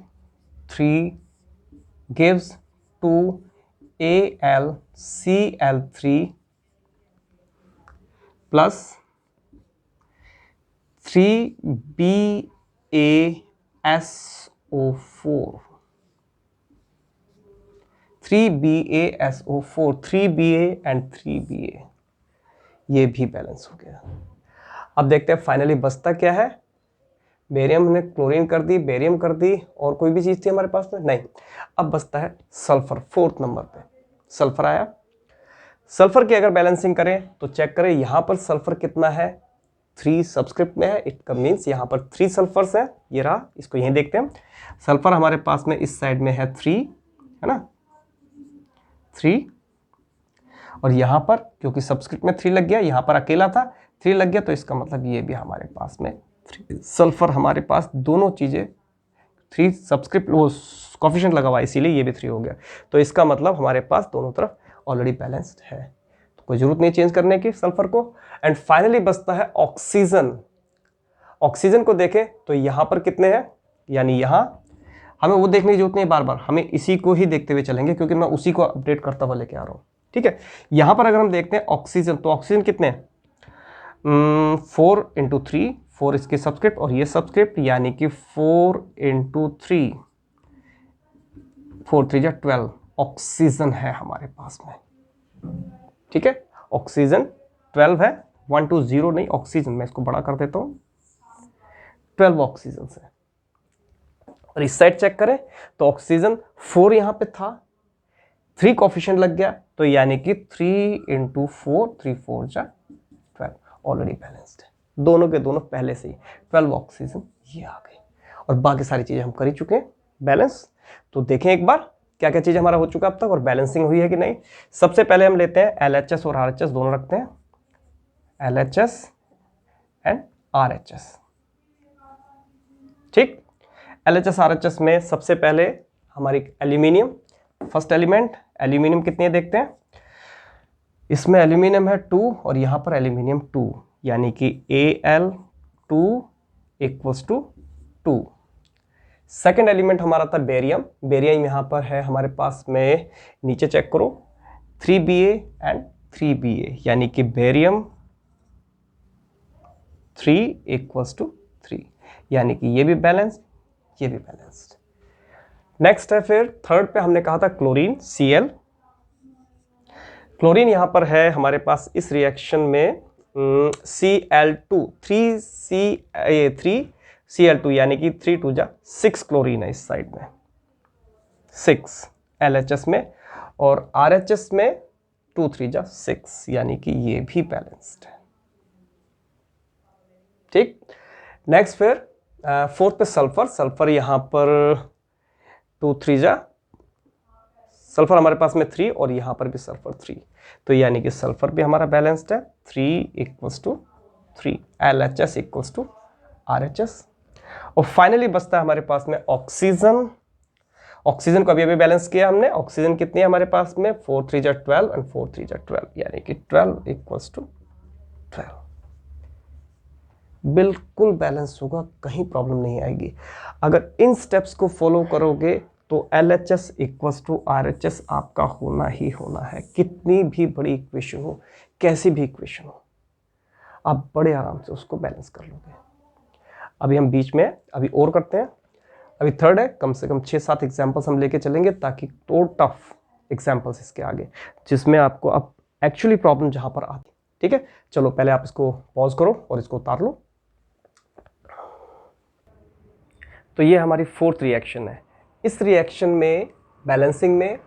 3 gives 2AlCl3 plus 3BaSO4, 3BaSO4, 3Ba and 3Ba, ये भी बैलेंस हो गया। अब देखते हैं फाइनली बचता क्या है। बेरियम ने क्लोरीन कर दी, बेरियम कर दी, और कोई भी चीज़ थी हमारे पास में नहीं। अब बचता है सल्फर, 4th नंबर पे सल्फर आया। सल्फर की अगर बैलेंसिंग करें तो चेक करें, यहाँ पर सल्फर कितना है, 3 सबस्क्रिप्ट में है। इट मीन्स यहाँ पर 3 सल्फर्स है, ये रहा, इसको यहीं देखते हैं। सल्फर हमारे पास में इस साइड में है 3, है ना, 3, और यहाँ पर क्योंकि सबस्क्रिप्ट में 3 लग गया, यहाँ पर अकेला था 3 लग गया, तो इसका मतलब ये भी हमारे पास में 3 सल्फर, हमारे पास दोनों चीज़ें 3 सबस्क्रिप्ट, वो कोफिशिएंट लगा हुआ इसीलिए ये भी 3 हो गया। तो इसका मतलब हमारे पास दोनों तरफ ऑलरेडी बैलेंस्ड है, तो कोई जरूरत नहीं चेंज करने की सल्फर को। एंड फाइनली बचता है ऑक्सीजन। ऑक्सीजन को देखें तो यहाँ पर कितने हैं, यानी यहाँ हमें वो देखने की जरूरत नहीं, बार बार हमें इसी को ही देखते हुए चलेंगे क्योंकि मैं उसी को अपडेट करता हुआ लेके आ रहा हूँ, ठीक है। यहाँ पर अगर हम देखते हैं ऑक्सीजन, तो ऑक्सीजन कितने हैं, 4 × 3, 4 इसके सबस्क्रिप्ट और ये सबस्क्रिप्ट, यानी कि 4 × 3, 4 3 12 ऑक्सीजन है हमारे पास में, ठीक है। ऑक्सीजन 12 है, 1 2 0 नहीं, ऑक्सीजन, मैं इसको बड़ा कर देता हूँ, 12 ऑक्सीजन है। और इस साइड चेक करें तो ऑक्सीजन 4 यहाँ पे था, 3 कोफिशिएंट लग गया, तो यानी कि 3 × 4, 3 4 12 ऑलरेडी बैलेंस्ड है। दोनों के दोनों पहले से ही 12 ऑक्सीजन ये आ गई, और बाकी सारी चीज़ें हम कर ही चुके हैं बैलेंस। तो देखें एक बार क्या क्या चीज़ हमारा हो चुका अब तक और बैलेंसिंग हुई है कि नहीं। सबसे पहले हम लेते हैं LHS और RHS दोनों रखते हैं, LHS एंड RHS, ठीक। LHS RHS में सबसे पहले हमारी एल्यूमिनियम, फर्स्ट एलिमेंट एल्यूमिनियम कितनी है देखते हैं। इसमें एल्यूमिनियम है 2 और यहाँ पर एल्यूमिनियम 2, यानी कि Al2 = 2। सेकेंड एलिमेंट हमारा था बेरियम। बेरियम यहाँ पर है हमारे पास में, नीचे चेक करो, 3Ba एंड 3Ba, यानी कि बेरियम 3 = 3, यानी कि ये भी बैलेंस्ड, ये भी बैलेंस्ड। नेक्स्ट है फिर थर्ड पे हमने कहा था क्लोरीन, Cl। क्लोरीन यहाँ पर है हमारे पास इस रिएक्शन में Cl2, 3Cl2, यानी कि 3 2 6 क्लोरीन है इस साइड में, 6 LHS में, और RHS में 2 3 जा 6, यानी कि ये भी बैलेंस्ड है। ठीक, नेक्स्ट फिर 4th पे सल्फर यहाँ पर 2 3 जा, सल्फर हमारे पास में 3 और यहाँ पर भी सल्फर 3, तो यानी कि सल्फर भी हमारा बैलेंस्ड है। 3 = 3 LHS = RHS। और फाइनली बचता है हमारे पास में ऑक्सीजन। ऑक्सीजन को अभी बैलेंस किया हमने। ऑक्सीजन कितनी है हमारे पास में? 4 3 जा 12 एंड 4 3 जा 12, यानी कि 12 = 12। बिल्कुल बैलेंस होगा, कहीं प्रॉब्लम नहीं आएगी। अगर इन स्टेप्स को फॉलो करोगे तो LHS = RHS आपका होना ही होना है। कितनी भी बड़ी इक्वेशन हो, कैसी भी इक्वेशन हो, आप बड़े आराम से उसको बैलेंस कर लोगे। अभी हम बीच में अभी और करते हैं। अभी थर्ड है, कम से कम 6-7 एग्जाम्पल्स हम लेके चलेंगे, ताकि तो टफ एग्जाम्पल्स इसके आगे, जिसमें आपको अब एक्चुअली प्रॉब्लम जहां पर आती। ठीक है, चलो पहले आप इसको पॉज करो और इसको उतार लो। तो ये हमारी 4th रिएक्शन है। इस रिएक्शन में बैलेंसिंग में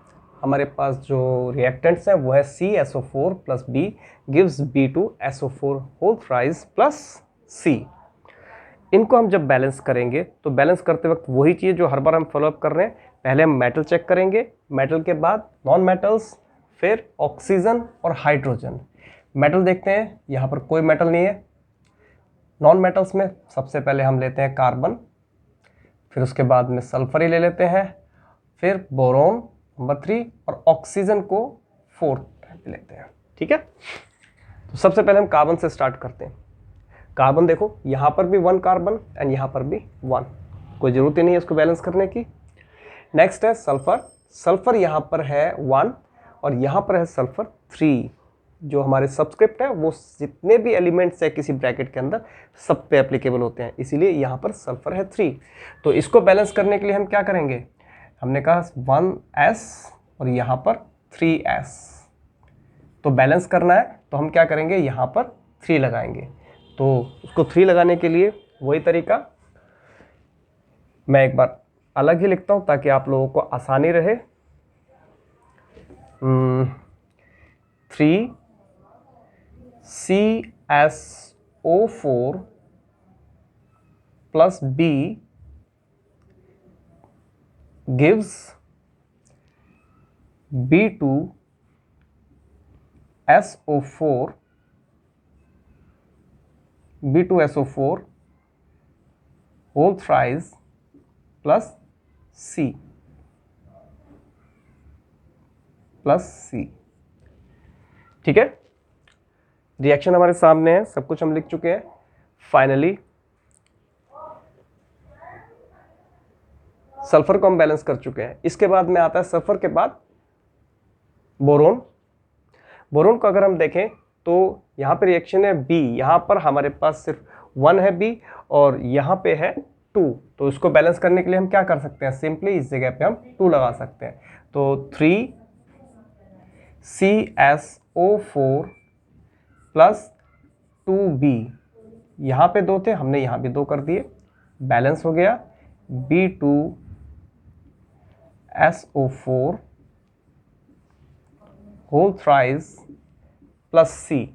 हमारे पास जो रिएक्टेंट्स हैं वो है CSO4 + B gives B2SO4 whole thrice plus C। इनको हम जब बैलेंस करेंगे तो बैलेंस करते वक्त वही चीज़ जो हर बार हम फॉलोअप कर रहे हैं। पहले हम मेटल चेक करेंगे, मेटल के बाद नॉन मेटल्स, फिर ऑक्सीजन और हाइड्रोजन। मेटल देखते हैं, यहाँ पर कोई मेटल नहीं है। नॉन मेटल्स में सबसे पहले हम लेते हैं कार्बन, फिर उसके बाद में सल्फर ही ले लेते हैं, फिर बोरोन नंबर 3 और ऑक्सीजन को 4th लेते हैं। ठीक है, तो सबसे पहले हम कार्बन से स्टार्ट करते हैं। कार्बन देखो, यहाँ पर भी 1 कार्बन एंड यहाँ पर भी 1, कोई ज़रूरत ही नहीं है इसको बैलेंस करने की। नेक्स्ट है सल्फर। सल्फर यहाँ पर है 1 और यहाँ पर है सल्फर 3। जो हमारे सबस्क्रिप्ट है वो जितने भी एलिमेंट्स है किसी ब्रैकेट के अंदर सब पे एप्लीकेबल होते हैं, इसीलिए यहाँ पर सल्फर है 3। तो इसको बैलेंस करने के लिए हम क्या करेंगे? हमने कहा 1s और यहाँ पर 3s, तो बैलेंस करना है तो हम क्या करेंगे? यहाँ पर 3 लगाएंगे। तो उसको 3 लगाने के लिए वही तरीका मैं एक बार अलग ही लिखता हूँ ताकि आप लोगों को आसानी रहे। 3 CSO4 + B gives B2SO4 whole thrice plus C। ठीक है, रिएक्शन हमारे सामने है, सब कुछ हम लिख चुके हैं। फाइनली सल्फर को हम बैलेंस कर चुके हैं। इसके बाद में आता है सल्फर के बाद बोरोन। बोरोन को अगर हम देखें तो यहाँ पे रिएक्शन है B, यहाँ पर हमारे पास सिर्फ 1 है B और यहाँ पे है 2, तो इसको बैलेंस करने के लिए हम क्या कर सकते हैं? सिंपली इस जगह पे हम 2 लगा सकते हैं। तो 3 CSO4 + 2B, यहाँ पे 2 थे, हमने यहाँ भी 2 कर दिए, बैलेंस हो गया। B2SO4 whole thrice plus C।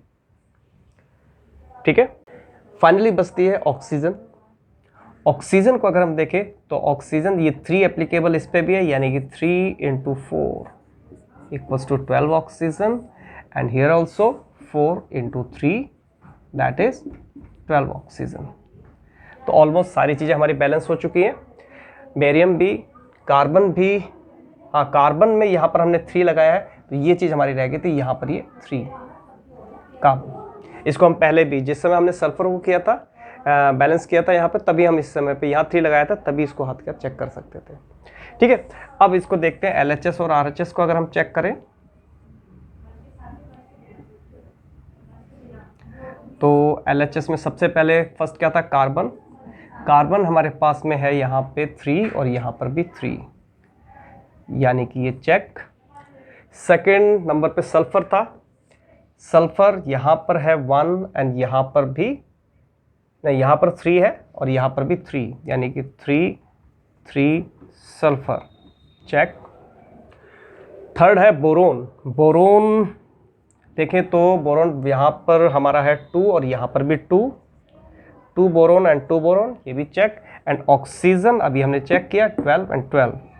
ठीक है, फाइनली बचती है ऑक्सीजन। ऑक्सीजन को अगर हम देखें तो ऑक्सीजन ये 3 एप्लीकेबल इस पे भी है, यानी कि 3 × 4 = 12 oxygen and here also 4 × 3 that is 12 oxygen. तो ऑलमोस्ट सारी चीज़ें हमारी बैलेंस हो चुकी हैं। बेरियम भी, कार्बन भी, हाँ कार्बन में यहाँ पर हमने 3 लगाया है, तो ये चीज़ हमारी रह गई थी, यहाँ पर ये 3 कार्बन। इसको हम पहले भी जिस समय हमने सल्फर को किया था बैलेंस किया था यहाँ पे, तभी हम इस समय पे यहाँ 3 लगाया था, तभी इसको हाथ का चेक कर सकते थे। ठीक है, अब इसको देखते हैं LHS और RHS को अगर हम चेक करें तो LHS में सबसे पहले फर्स्ट क्या था? कार्बन। कार्बन हमारे पास में है यहाँ पे 3 और यहाँ पर भी 3, यानी कि ये चेक। सेकेंड नंबर पे सल्फर था। सल्फर यहाँ पर है 1 एंड यहाँ पर भी नहीं, यहाँ पर 3 है और यहाँ पर भी 3, यानी कि 3 3 सल्फर चेक। थर्ड है बोरोन। बोरोन देखें तो बोरोन यहाँ पर हमारा है 2 और यहाँ पर भी 2 बोरोन एंड 2 बोरोन, ये भी चेक। एंड ऑक्सीजन अभी हमने चेक किया 12 and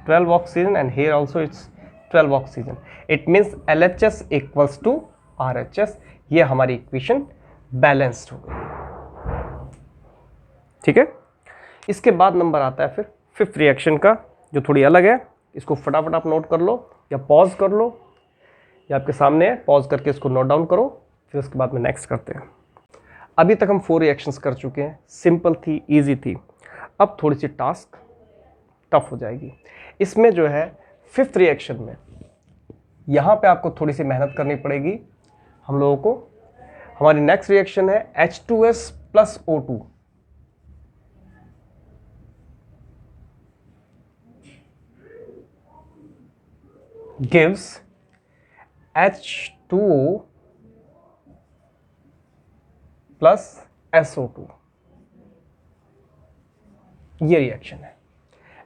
12 oxygen and here also it's 12 oxygen. It means LHS equals to RHS। ये हमारी इक्वेशन बैलेंस्ड हो गई। ठीक है, इसके बाद नंबर आता है फिर फिफ्थ रिएक्शन का, जो थोड़ी अलग है। इसको फटाफट आप नोट कर लो या पॉज कर लो, या आपके सामने है, पॉज करके इसको नोट डाउन करो, फिर उसके बाद में नेक्स्ट करते हैं। अभी तक हम 4 रिएक्शंस कर चुके हैं, सिंपल थी, इजी थी। अब थोड़ी सी टास्क टफ हो जाएगी। इसमें जो है फिफ्थ रिएक्शन में यहाँ पे आपको थोड़ी सी मेहनत करनी पड़ेगी हम लोगों को। हमारी नेक्स्ट रिएक्शन है H2S plus O2। gives H2O plus SO2। ये रिएक्शन है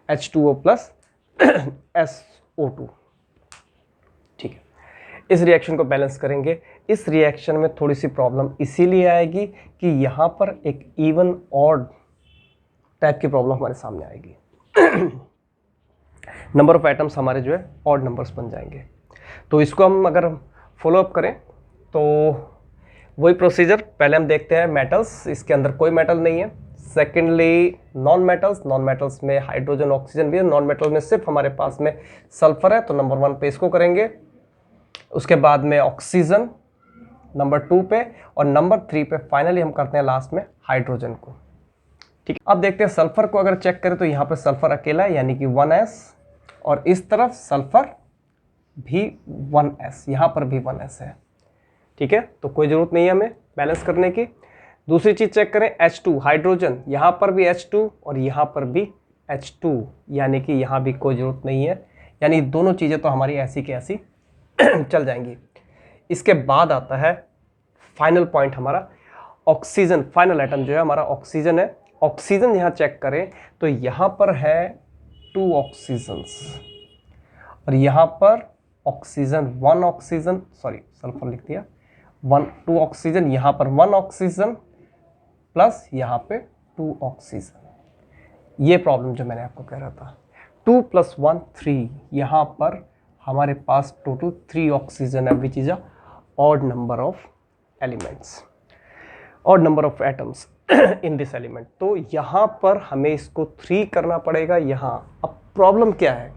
H2O प्लस SO2। ठीक है, इस रिएक्शन को बैलेंस करेंगे। इस रिएक्शन में थोड़ी सी प्रॉब्लम इसीलिए आएगी कि यहाँ पर एक इवन ऑड टाइप की प्रॉब्लम हमारे सामने आएगी। नंबर ऑफ एटम्स हमारे जो है ऑड नंबर्स बन जाएंगे। तो इसको हम अगर फॉलो अप करें तो वही प्रोसीजर, पहले हम देखते हैं मेटल्स, इसके अंदर कोई मेटल नहीं है। सेकेंडली नॉन मेटल्स में हाइड्रोजन ऑक्सीजन भी है। नॉन मेटल में सिर्फ हमारे पास में सल्फर है, तो नंबर 1 पे इसको करेंगे। उसके बाद में ऑक्सीजन नंबर 2 पे, और नंबर 3 पे फाइनली हम करते हैं लास्ट में हाइड्रोजन को। ठीक है, अब देखते हैं सल्फर को अगर चेक करें तो यहाँ पे सल्फर अकेला है, यानी कि 1s, और इस तरफ सल्फर भी 1s, यहाँ पर भी 1s है। ठीक है, तो कोई ज़रूरत नहीं है हमें बैलेंस करने की। दूसरी चीज़ चेक करें H2 हाइड्रोजन, यहाँ पर भी H2 और यहाँ पर भी H2, यानी कि यहाँ भी कोई ज़रूरत नहीं है, यानी दोनों चीज़ें तो हमारी ऐसी की ऐसी चल जाएंगी। इसके बाद आता है फाइनल पॉइंट हमारा ऑक्सीजन। फाइनल एटम जो है हमारा ऑक्सीजन है। ऑक्सीजन यहाँ चेक करें तो यहाँ पर है 2 ऑक्सीजन्स, और यहाँ पर ऑक्सीजन 1 ऑक्सीजन, सॉरी सल्फर लिख दिया, 2 ऑक्सीजन, यहाँ पर 1 ऑक्सीजन प्लस यहाँ पे 2 ऑक्सीजन। ये प्रॉब्लम जो मैंने आपको कह रहा था, 2 + 1 3, यहाँ पर हमारे पास टोटल 3 ऑक्सीजन है, which is a odd number of elements, odd number of atoms in this element. तो यहाँ पर हमें इसको 3 करना पड़ेगा यहाँ। अब प्रॉब्लम क्या है?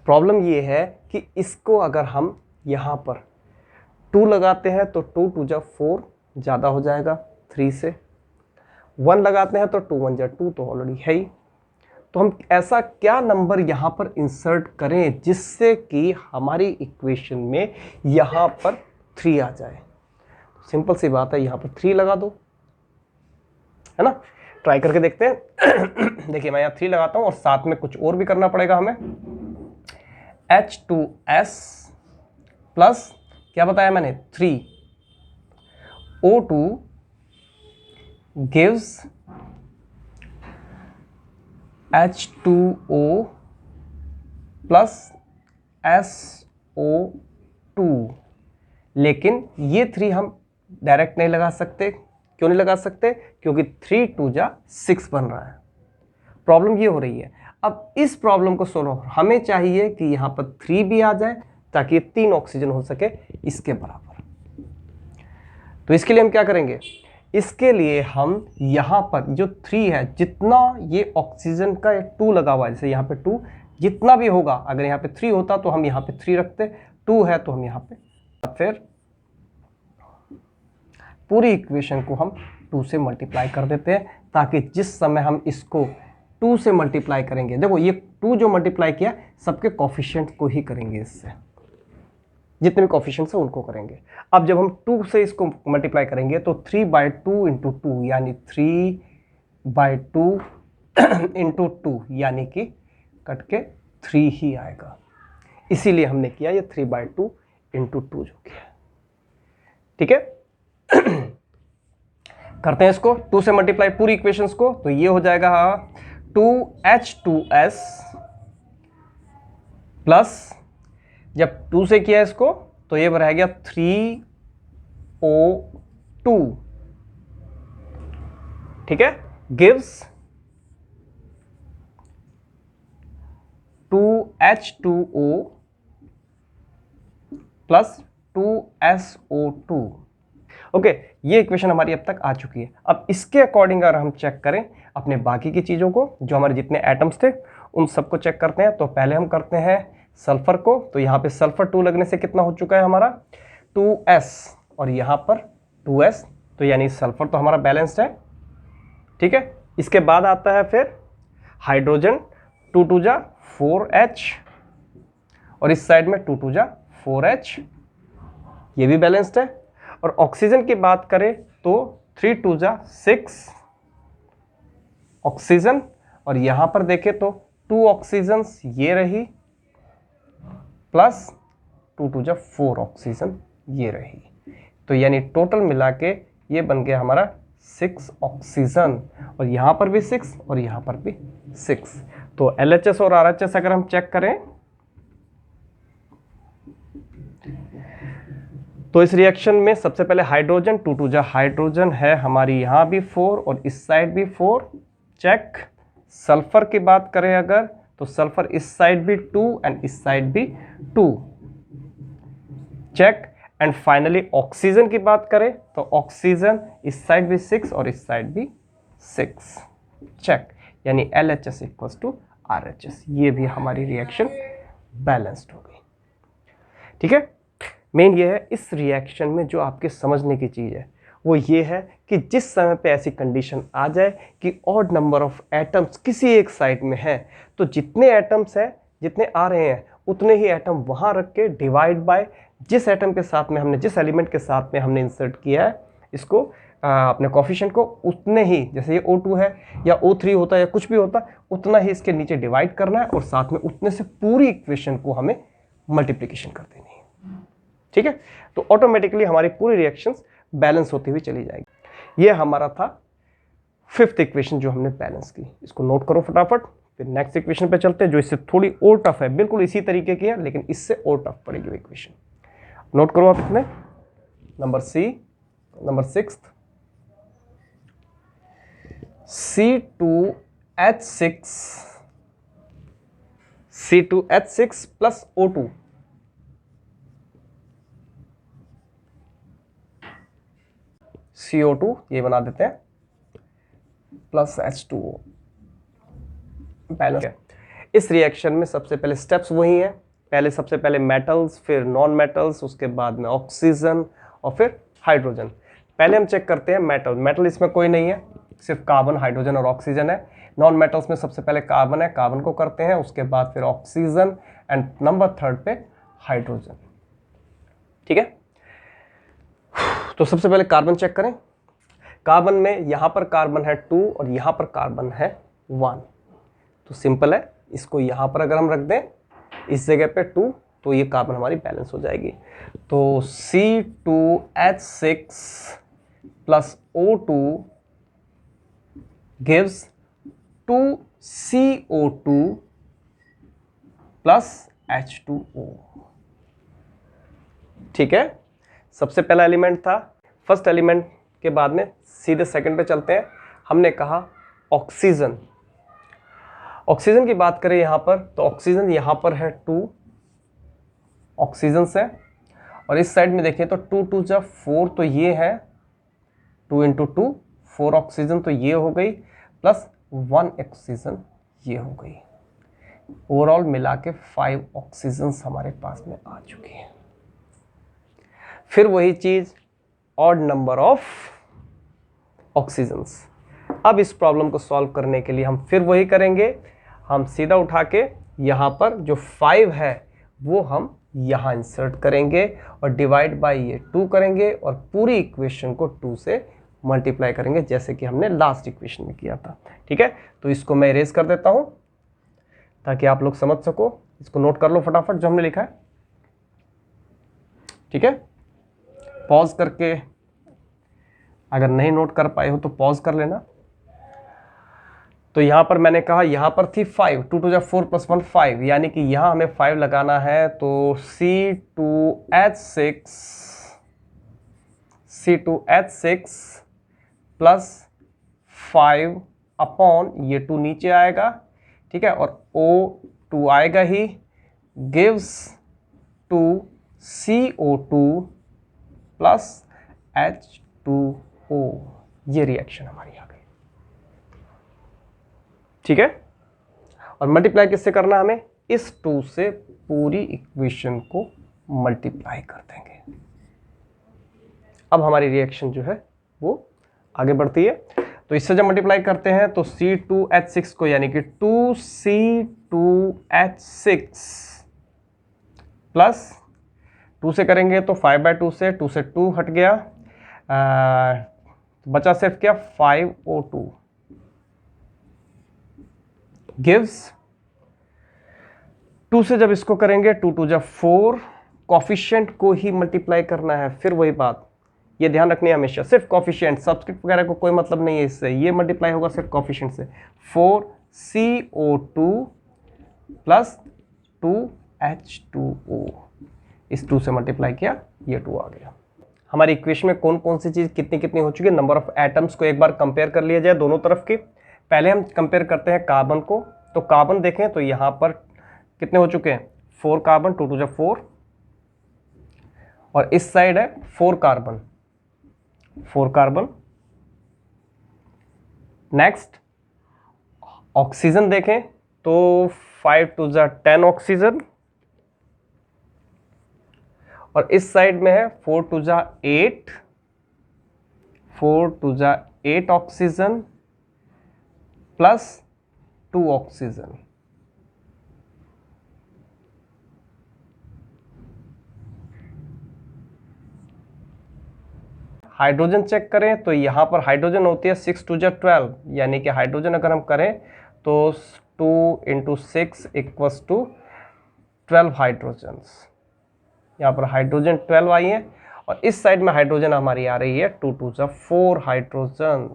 प्रॉब्लम ये है कि इसको अगर हम यहाँ पर 2 लगाते हैं तो 2 × 2 = 4 ज़्यादा हो जाएगा 3 से। 1 लगाते हैं तो 2 × 1 = 2, तो ऑलरेडी है ही। तो हम ऐसा क्या नंबर यहाँ पर इंसर्ट करें जिससे कि हमारी इक्वेशन में यहाँ पर 3 आ जाए? सिंपल सी बात है, यहाँ पर 3 लगा दो, है ना। ट्राई करके देखते हैं। देखिए मैं यहाँ 3 लगाता हूँ, और साथ में कुछ और भी करना पड़ेगा हमें। H2S प्लस क्या बताया मैंने 3, O2 gives H2O plus SO2। लेकिन ये 3 हम डायरेक्ट नहीं लगा सकते। क्यों नहीं लगा सकते? क्योंकि 3 × 2 = 6 बन रहा है। प्रॉब्लम ये हो रही है। अब इस प्रॉब्लम को सोल्व हमें चाहिए कि यहाँ पर 3 भी आ जाए ताकि ये 3 ऑक्सीजन हो सके इसके बराबर। तो इसके लिए हम क्या करेंगे? इसके लिए हम यहाँ पर जो 3 है, जितना ये ऑक्सीजन का 2 लगा हुआ है, जैसे यहाँ पे 2 जितना भी होगा, अगर यहाँ पे 3 होता तो हम यहाँ पे 3 रखते, 2 है तो हम यहाँ पे, फिर पूरी इक्वेशन को हम 2 से मल्टीप्लाई कर देते हैं, ताकि जिस समय हम इसको 2 से मल्टीप्लाई करेंगे, देखो ये 2 जो मल्टीप्लाई किया सबके कोफिशिएंट को ही करेंगे, इससे जितने भी कोफिशिएंट्स हैं उनको करेंगे। अब जब हम 2 से इसको मल्टीप्लाई करेंगे तो 3/2 × 2, यानी 3/2 × 2, यानी कि कट के 3 ही आएगा। इसीलिए हमने किया ये 3/2 × 2 जो किया। ठीक है, करते हैं इसको 2 से मल्टीप्लाई पूरी इक्वेशंस को, तो ये हो जाएगा 2H2S प्लस जब 2 से किया इसको तो ये रह गया 3O2, ठीक है, gives 2H2O plus 2SO2। Okay, ये इक्वेशन हमारी अब तक आ चुकी है। अब इसके अकॉर्डिंग अगर हम चेक करें अपने बाकी की चीज़ों को, जो हमारे जितने एटम्स थे उन सबको चेक करते हैं। तो पहले हम करते हैं सल्फर को। तो यहाँ पे सल्फर 2 लगने से कितना हो चुका है हमारा 2S, और यहाँ पर 2S, तो यानी सल्फर तो हमारा बैलेंस्ड है, ठीक है। इसके बाद आता है फिर हाइड्रोजन, 2 2 जा 4H, और इस साइड में 2 2 जा 4H, ये भी बैलेंस्ड है। और ऑक्सीजन की बात करें तो 3 2 जा 6 ऑक्सीजन, और यहां पर देखें तो 2 ऑक्सीजन ये रही, प्लस 2 2 जा 4 ऑक्सीजन ये रही। तो यानी टोटल मिला के ये बन गया हमारा 6 ऑक्सीजन, और यहां पर भी 6 और यहां पर भी 6। तो LHS और RHS अगर हम चेक करें तो इस रिएक्शन में सबसे पहले हाइड्रोजन 2 2 जा हाइड्रोजन है हमारी यहां भी 4 और इस साइड भी 4, चेक। सल्फर की बात करें अगर तो सल्फर इस साइड भी 2 एंड इस साइड भी 2, चेक। एंड फाइनली ऑक्सीजन की बात करें तो ऑक्सीजन इस साइड भी 6 और इस साइड भी 6, चेक। यानी LHS इक्वल्स टू RHS, ये भी हमारी रिएक्शन बैलेंस्ड हो गई, ठीक है। मेन ये है इस रिएक्शन में जो आपके समझने की चीज़ है वो ये है कि जिस समय पे ऐसी कंडीशन आ जाए कि ऑड नंबर ऑफ एटम्स किसी एक साइड में है, तो जितने एटम्स हैं जितने आ रहे हैं उतने ही एटम वहाँ रख के डिवाइड बाय जिस एटम के साथ में हमने, जिस एलिमेंट के साथ में हमने इंसर्ट किया है इसको अपने कोफिशिएंट को, उतने ही, जैसे ये O2 है या O3 होता है या कुछ भी होता, उतना ही इसके नीचे डिवाइड करना है और साथ में उतने से पूरी इक्वेशन को हमें मल्टीप्लिकेशन कर देनी है, ठीक है। तो ऑटोमेटिकली हमारी पूरी रिएक्शंस बैलेंस होती हुई चली जाएगी। ये हमारा था 5th इक्वेशन जो हमने बैलेंस की। इसको नोट करो फटाफट, फिर नेक्स्ट इक्वेशन पे चलते हैं जो इससे थोड़ी और टफ है, बिल्कुल इसी तरीके की है लेकिन इससे और टफ पड़ेगी इक्वेशन। नोट करो आप इतने, number 6 C2H6 plus O2, CO2 ये बना देते हैं प्लस H2O, बैलेंस है। इस रिएक्शन में सबसे पहले स्टेप्स वही हैं, पहले सबसे पहले मेटल्स, फिर नॉन मेटल्स, उसके बाद में ऑक्सीजन और फिर हाइड्रोजन। पहले हम चेक करते हैं मेटल इसमें कोई नहीं है, सिर्फ कार्बन, हाइड्रोजन और ऑक्सीजन है। नॉन मेटल्स में सबसे पहले कार्बन है, कार्बन को करते हैं, उसके बाद फिर ऑक्सीजन एंड नंबर 3 पे हाइड्रोजन, ठीक है। तो सबसे पहले कार्बन चेक करें। कार्बन में यहां पर कार्बन है 2 और यहां पर कार्बन है 1, तो सिंपल है, इसको यहां पर अगर हम रख दें इस जगह पे 2 तो ये कार्बन हमारी बैलेंस हो जाएगी। तो C2H6 plus O2 gives 2CO2 plus H2O, ठीक है। सबसे पहला एलिमेंट था, फर्स्ट एलिमेंट के बाद में सीधे सेकंड पे चलते हैं। हमने कहा ऑक्सीजन। ऑक्सीजन की बात करें यहां पर तो ऑक्सीजन यहां पर है 2 ऑक्सीजन है, और इस साइड में देखें तो 2 2 जा 4, तो ये है 2 × 2 4 ऑक्सीजन, तो ये हो गई, प्लस 1 ऑक्सीजन ये हो गई। ओवरऑल मिला के 5 ऑक्सीजन हमारे पास में आ चुकी है। फिर वही चीज, ऑड नंबर ऑफ ऑक्सीजन्स। अब इस प्रॉब्लम को सॉल्व करने के लिए हम फिर वही करेंगे, हम सीधा उठा के यहाँ पर जो 5 है वो हम यहाँ इंसर्ट करेंगे और डिवाइड बाय ये 2 करेंगे और पूरी इक्वेशन को 2 से मल्टीप्लाई करेंगे, जैसे कि हमने लास्ट इक्वेशन में किया था, ठीक है। तो इसको मैं इरेज कर देता हूँ ताकि आप लोग समझ सको। इसको नोट कर लो फटाफट जो हमने लिखा है, ठीक है। पॉज करके, अगर नहीं नोट कर पाए हो तो पॉज कर लेना। तो यहाँ पर मैंने कहा यहाँ पर थी 5, 2 टू जा 4 + 1 5, यानी कि यहाँ हमें 5 लगाना है, तो C2H6 प्लस 5 अपॉन ये 2 नीचे आएगा, ठीक है, और O2 आएगा ही, gives to CO2 plus H2O। ये रिएक्शन हमारी आ गई, ठीक है। और मल्टीप्लाई किससे करना, हमें इस 2 से पूरी इक्वेशन को मल्टीप्लाई कर देंगे। अब हमारी रिएक्शन जो है वो आगे बढ़ती है। तो इससे जब मल्टीप्लाई करते हैं तो C2H6 को, यानी कि 2C2H6 प्लस 2 से करेंगे तो 5/2 से 2 से 2 हट गया, बचा सिर्फ क्या 5O2, गिव्स 2 से जब इसको करेंगे 2 टू जा 4, कॉफिशिएंट को ही मल्टीप्लाई करना है। फिर वही बात, ये ध्यान रखनी है हमेशा, सिर्फ कॉफिशिएंट, सब्सक्रिप्ट वगैरह को कोई मतलब नहीं है इससे, ये मल्टीप्लाई होगा सिर्फ कॉफिशिएंट से। 4CO2 प्लस 2H2O, इस 2 से मल्टीप्लाई किया, ये 2 आ गया। हमारी इक्वेशन में कौन कौन सी चीज़ कितनी कितनी हो चुकी है, नंबर ऑफ एटम्स को एक बार कंपेयर कर लिया जाए दोनों तरफ की। पहले हम कंपेयर करते हैं कार्बन को, तो कार्बन देखें तो यहाँ पर कितने हो चुके हैं, 4 कार्बन, 2 टू जा 4, और इस साइड है 4 कार्बन, 4 कार्बन। नेक्स्ट ऑक्सीजन देखें तो 5 टू जा 10 ऑक्सीजन, और इस साइड में है 4 टू जा 8, 4 टू जा 8 oxygen plus 2 oxygen. Hydrogen check करें तो यहाँ पर हाइड्रोजन होती है 6 टू जा 12, यानी कि हाइड्रोजन अगर हम करें तो 2 × 6 = 12 हाइड्रोजन्स। यहाँ पर हाइड्रोजन 12 आई है, और इस साइड में हाइड्रोजन हमारी आ रही है 2 टू जा 4 हाइड्रोजन।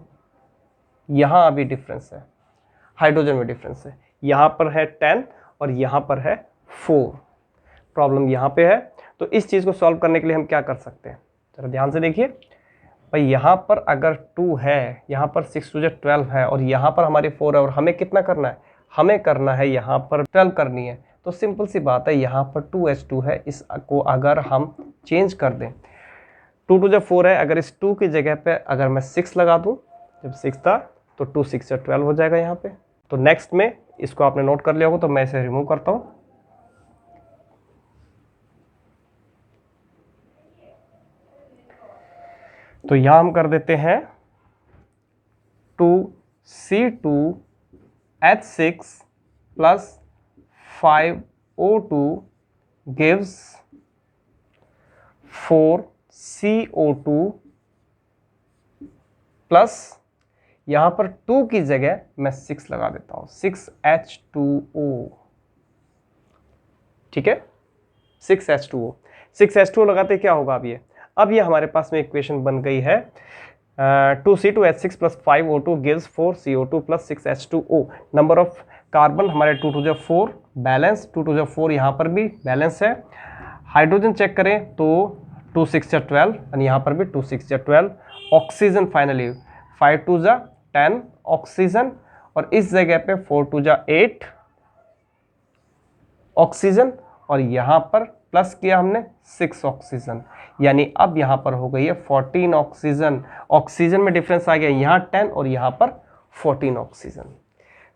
यहाँ अभी डिफरेंस है, हाइड्रोजन में डिफरेंस है, यहाँ पर है 10 और यहाँ पर है 4, प्रॉब्लम यहाँ पे है। तो इस चीज़ को सॉल्व करने के लिए हम क्या कर सकते हैं, जरा ध्यान से देखिए भाई, यहाँ पर अगर 2 है, यहाँ पर 6 टू जा 12 है, और यहाँ पर हमारे 4 है, और हमें कितना करना है, हमें करना है यहाँ पर 12 करनी है। तो सिंपल सी बात है, यहाँ पर 2H2 है, इसको अगर हम चेंज कर दें, 2 टू जा 4 है, अगर इस 2 की जगह पे अगर मैं 6 लगा दूँ, जब 6 था तो 2 6 से 12 हो जाएगा यहाँ पे। तो नेक्स्ट में इसको आपने नोट कर लिया होगा, तो मैं इसे रिमूव करता हूँ। तो यहाँ हम कर देते हैं 2C2H6 plus 5O2 gives 4CO2 plus, यहाँ पर 2 की जगह मैं 6 लगा देता हूँ, 6H2O, ठीक है, 6H2O। 6H2O लगाते क्या होगा अब ये हमारे पास में इक्वेशन बन गई है 2C2H6 plus 5O2 gives 4CO2 plus 6H2O। Number of carbon हमारे 2 टू जा 4 बैलेंस, 2 टू जा 4 यहाँ पर भी बैलेंस है। हाइड्रोजन चेक करें तो 2 6 जा 12, और यहाँ पर भी 2 6 जा 12। ऑक्सीजन फाइनली 5 टू जा 10 ऑक्सीजन, और इस जगह पे 4 टू जा 8 ऑक्सीजन, और यहाँ पर प्लस किया हमने 6 ऑक्सीजन, यानी अब यहाँ पर हो गई है 14 ऑक्सीजन। ऑक्सीजन में डिफरेंस आ गया, यहाँ 10 और यहाँ पर 14 ऑक्सीजन।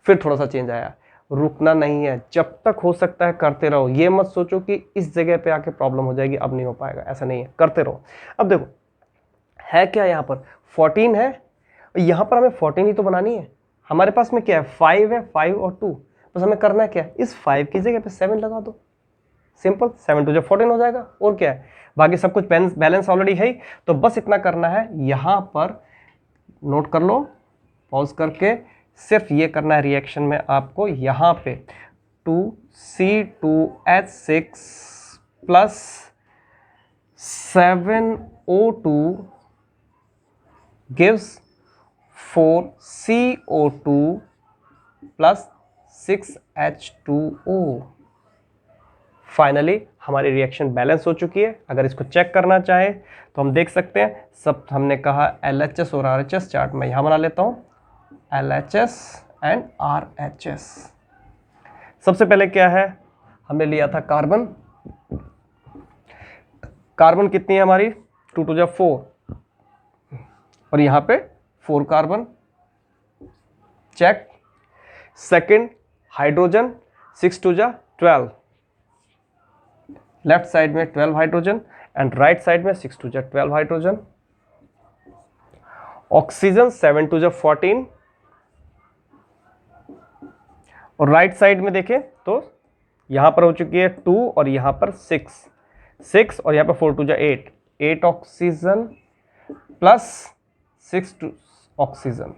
फिर थोड़ा सा चेंज आया, रुकना नहीं है, जब तक हो सकता है करते रहो। ये मत सोचो कि इस जगह पे आके प्रॉब्लम हो जाएगी, अब नहीं हो पाएगा, ऐसा नहीं है, करते रहो। अब देखो है क्या, यहाँ पर 14 है, यहाँ पर हमें 14 ही तो बनानी है। हमारे पास में क्या है, 5 है, 5 और 2, बस हमें करना है क्या है, इस 5 की जगह पे 7 लगा दो, सिंपल, 7 टू जा 14 हो जाएगा, और क्या है, बाकी सब कुछ बैलेंस ऑलरेडी है ही। तो बस इतना करना है, यहाँ पर नोट कर लो पॉज करके, सिर्फ ये करना है रिएक्शन में आपको, यहाँ पे 2C2H6 plus 7O2 gives 4CO2 plus 6H2O। Finally हमारी रिएक्शन बैलेंस हो चुकी है। अगर इसको चेक करना चाहे तो हम देख सकते हैं, सब हमने कहा LHS और RHS चार्ट में यहाँ बना लेता हूँ, LHS एंड RHS। सबसे पहले क्या है, हमने लिया था कार्बन। कार्बन कितनी है हमारी, 2 2 जा 4 और यहाँ पे 4 कार्बन, चेक। सेकंड हाइड्रोजन, 6 2 जा 12, लेफ्ट साइड में 12 हाइड्रोजन एंड राइट साइड में 6 2 जा 12 हाइड्रोजन। ऑक्सीजन 7 2 जा 14 और राइट साइड में देखें तो यहां पर हो चुकी है 2 और यहां पर 6 और यहां पर 4 2 जा 8 ऑक्सीजन प्लस 6 ऑक्सीजन,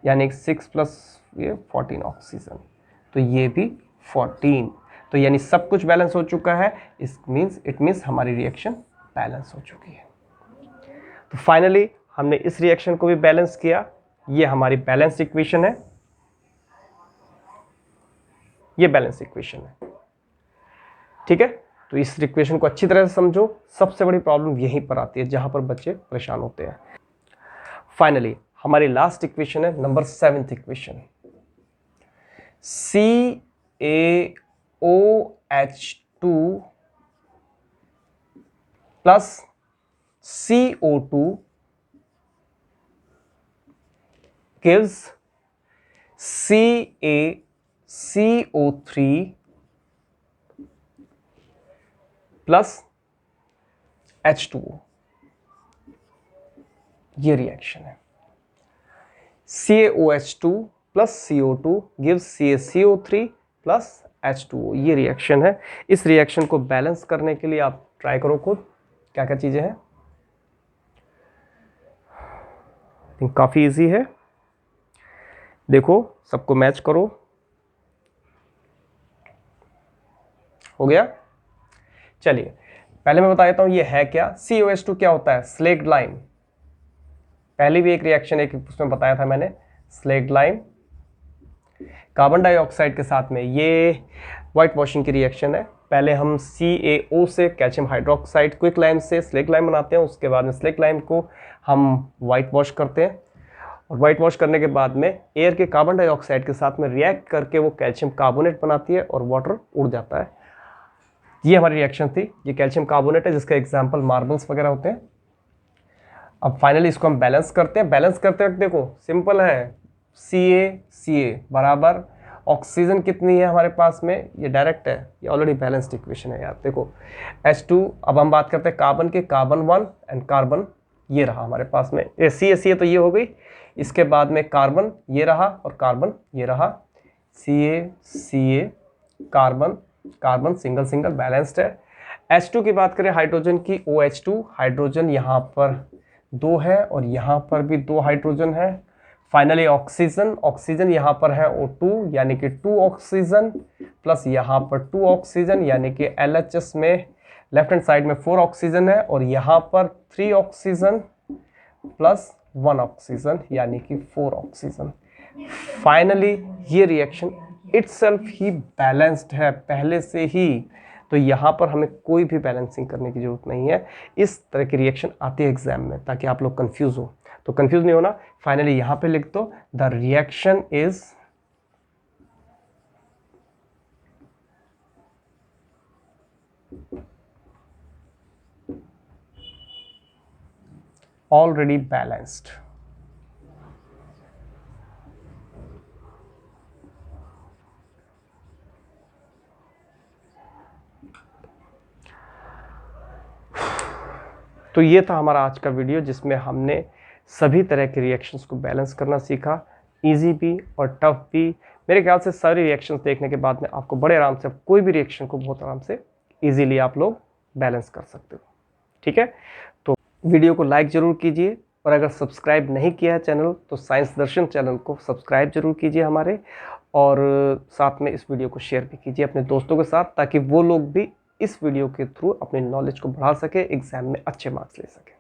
यानी 6 प्लस ये 14 ऑक्सीजन, तो ये भी 14। तो यानी सब कुछ बैलेंस हो चुका है। इट मीन्स हमारी रिएक्शन बैलेंस हो चुकी है। तो फाइनली हमने इस रिएक्शन को भी बैलेंस किया। ये हमारी बैलेंस इक्वेशन है, ये बैलेंस इक्वेशन है, ठीक है। तो इस इक्वेशन को अच्छी तरह से समझो। सबसे बड़ी प्रॉब्लम यहीं पर आती है जहां पर बच्चे परेशान होते हैं। फाइनली हमारी लास्ट इक्वेशन है number 7th equation, CaOH2 plus CO2 gives CaCO3 plus H2O। ये रिएक्शन है। CaOH2 plus CO2 gives CaCO3 plus H2O। ये रिएक्शन है। इस रिएक्शन को बैलेंस करने के लिए आप ट्राई करो खुद, क्या क्या चीजें हैं। काफी इजी है, देखो सबको मैच करो। हो गया। चलिए पहले मैं बता देता हूं ये है क्या। COH2 क्या होता है, स्लेक्ड लाइम। पहले भी एक रिएक्शन एक उसमें बताया था मैंने, स्लेक्ड लाइम कार्बन डाइऑक्साइड के साथ में, ये व्हाइट वॉशिंग की रिएक्शन है। पहले हम CaO से कैल्शियम हाइड्रोक्साइड क्विक लाइम से स्लेक्ड लाइम बनाते हैं, उसके बाद में स्लेक्ड लाइम को हम व्हाइट वॉश करते हैं और व्हाइट वॉश करने के बाद में एयर के कार्बन डाइऑक्साइड के साथ में रिएक्ट करके वो कैल्शियम कार्बोनेट बनाती है और वाटर उड़ जाता है। ये हमारी रिएक्शन थी। ये कैल्शियम कार्बोनेट है जिसका एग्जाम्पल मार्बल्स वगैरह होते हैं। अब फाइनली इसको हम बैलेंस करते हैं। बैलेंस करते वक्त देखो सिंपल है, CaCa बराबर ऑक्सीजन कितनी है हमारे पास में, ये डायरेक्ट है, ये ऑलरेडी बैलेंस्ड इक्वेशन है यार। देखो H2, अब हम बात करते हैं कार्बन के, कार्बन 1 एंड कार्बन ये रहा हमारे पास में, CaCa तो ये हो गई। इसके बाद में कार्बन ये रहा और कार्बन ये रहा, CaCa carbon carbon single single balanced है। H2 की बात करें हाइड्रोजन की, OH2 हाइड्रोजन यहाँ पर 2 है और यहाँ पर भी 2 हाइड्रोजन है। फाइनली ऑक्सीजन, ऑक्सीजन यहाँ पर है O2 यानी कि 2 ऑक्सीजन प्लस यहाँ पर 2 ऑक्सीजन यानी कि LHS में लेफ्ट हैंड साइड में 4 ऑक्सीजन है और यहाँ पर 3 ऑक्सीजन प्लस 1 ऑक्सीजन यानी कि 4 ऑक्सीजन। फाइनली ये रिएक्शन इटसेल्फ ही बैलेंस्ड है पहले से ही, तो यहाँ पर हमें कोई भी बैलेंसिंग करने की जरूरत नहीं है। इस तरह की रिएक्शन आती है एग्जाम में ताकि आप लोग कंफ्यूज हो, तो कंफ्यूज नहीं होना। फाइनली यहाँ पे लिख दो the reaction is already balanced. तो ये था हमारा आज का वीडियो जिसमें हमने सभी तरह के रिएक्शंस को बैलेंस करना सीखा, इजी भी और टफ भी। मेरे ख्याल से सारी रिएक्शंस देखने के बाद में आपको बड़े आराम से कोई भी रिएक्शन को बहुत आराम से इजीली आप लोग बैलेंस कर सकते हो, ठीक है। तो वीडियो को लाइक ज़रूर कीजिए और अगर सब्सक्राइब नहीं किया है चैनल तो साइंस दर्शन चैनल को सब्सक्राइब जरूर कीजिए हमारे, और साथ में इस वीडियो को शेयर भी कीजिए अपने दोस्तों के साथ ताकि वो लोग भी इस वीडियो के थ्रू अपने नॉलेज को बढ़ा सके, एग्जाम में अच्छे मार्क्स ले सके।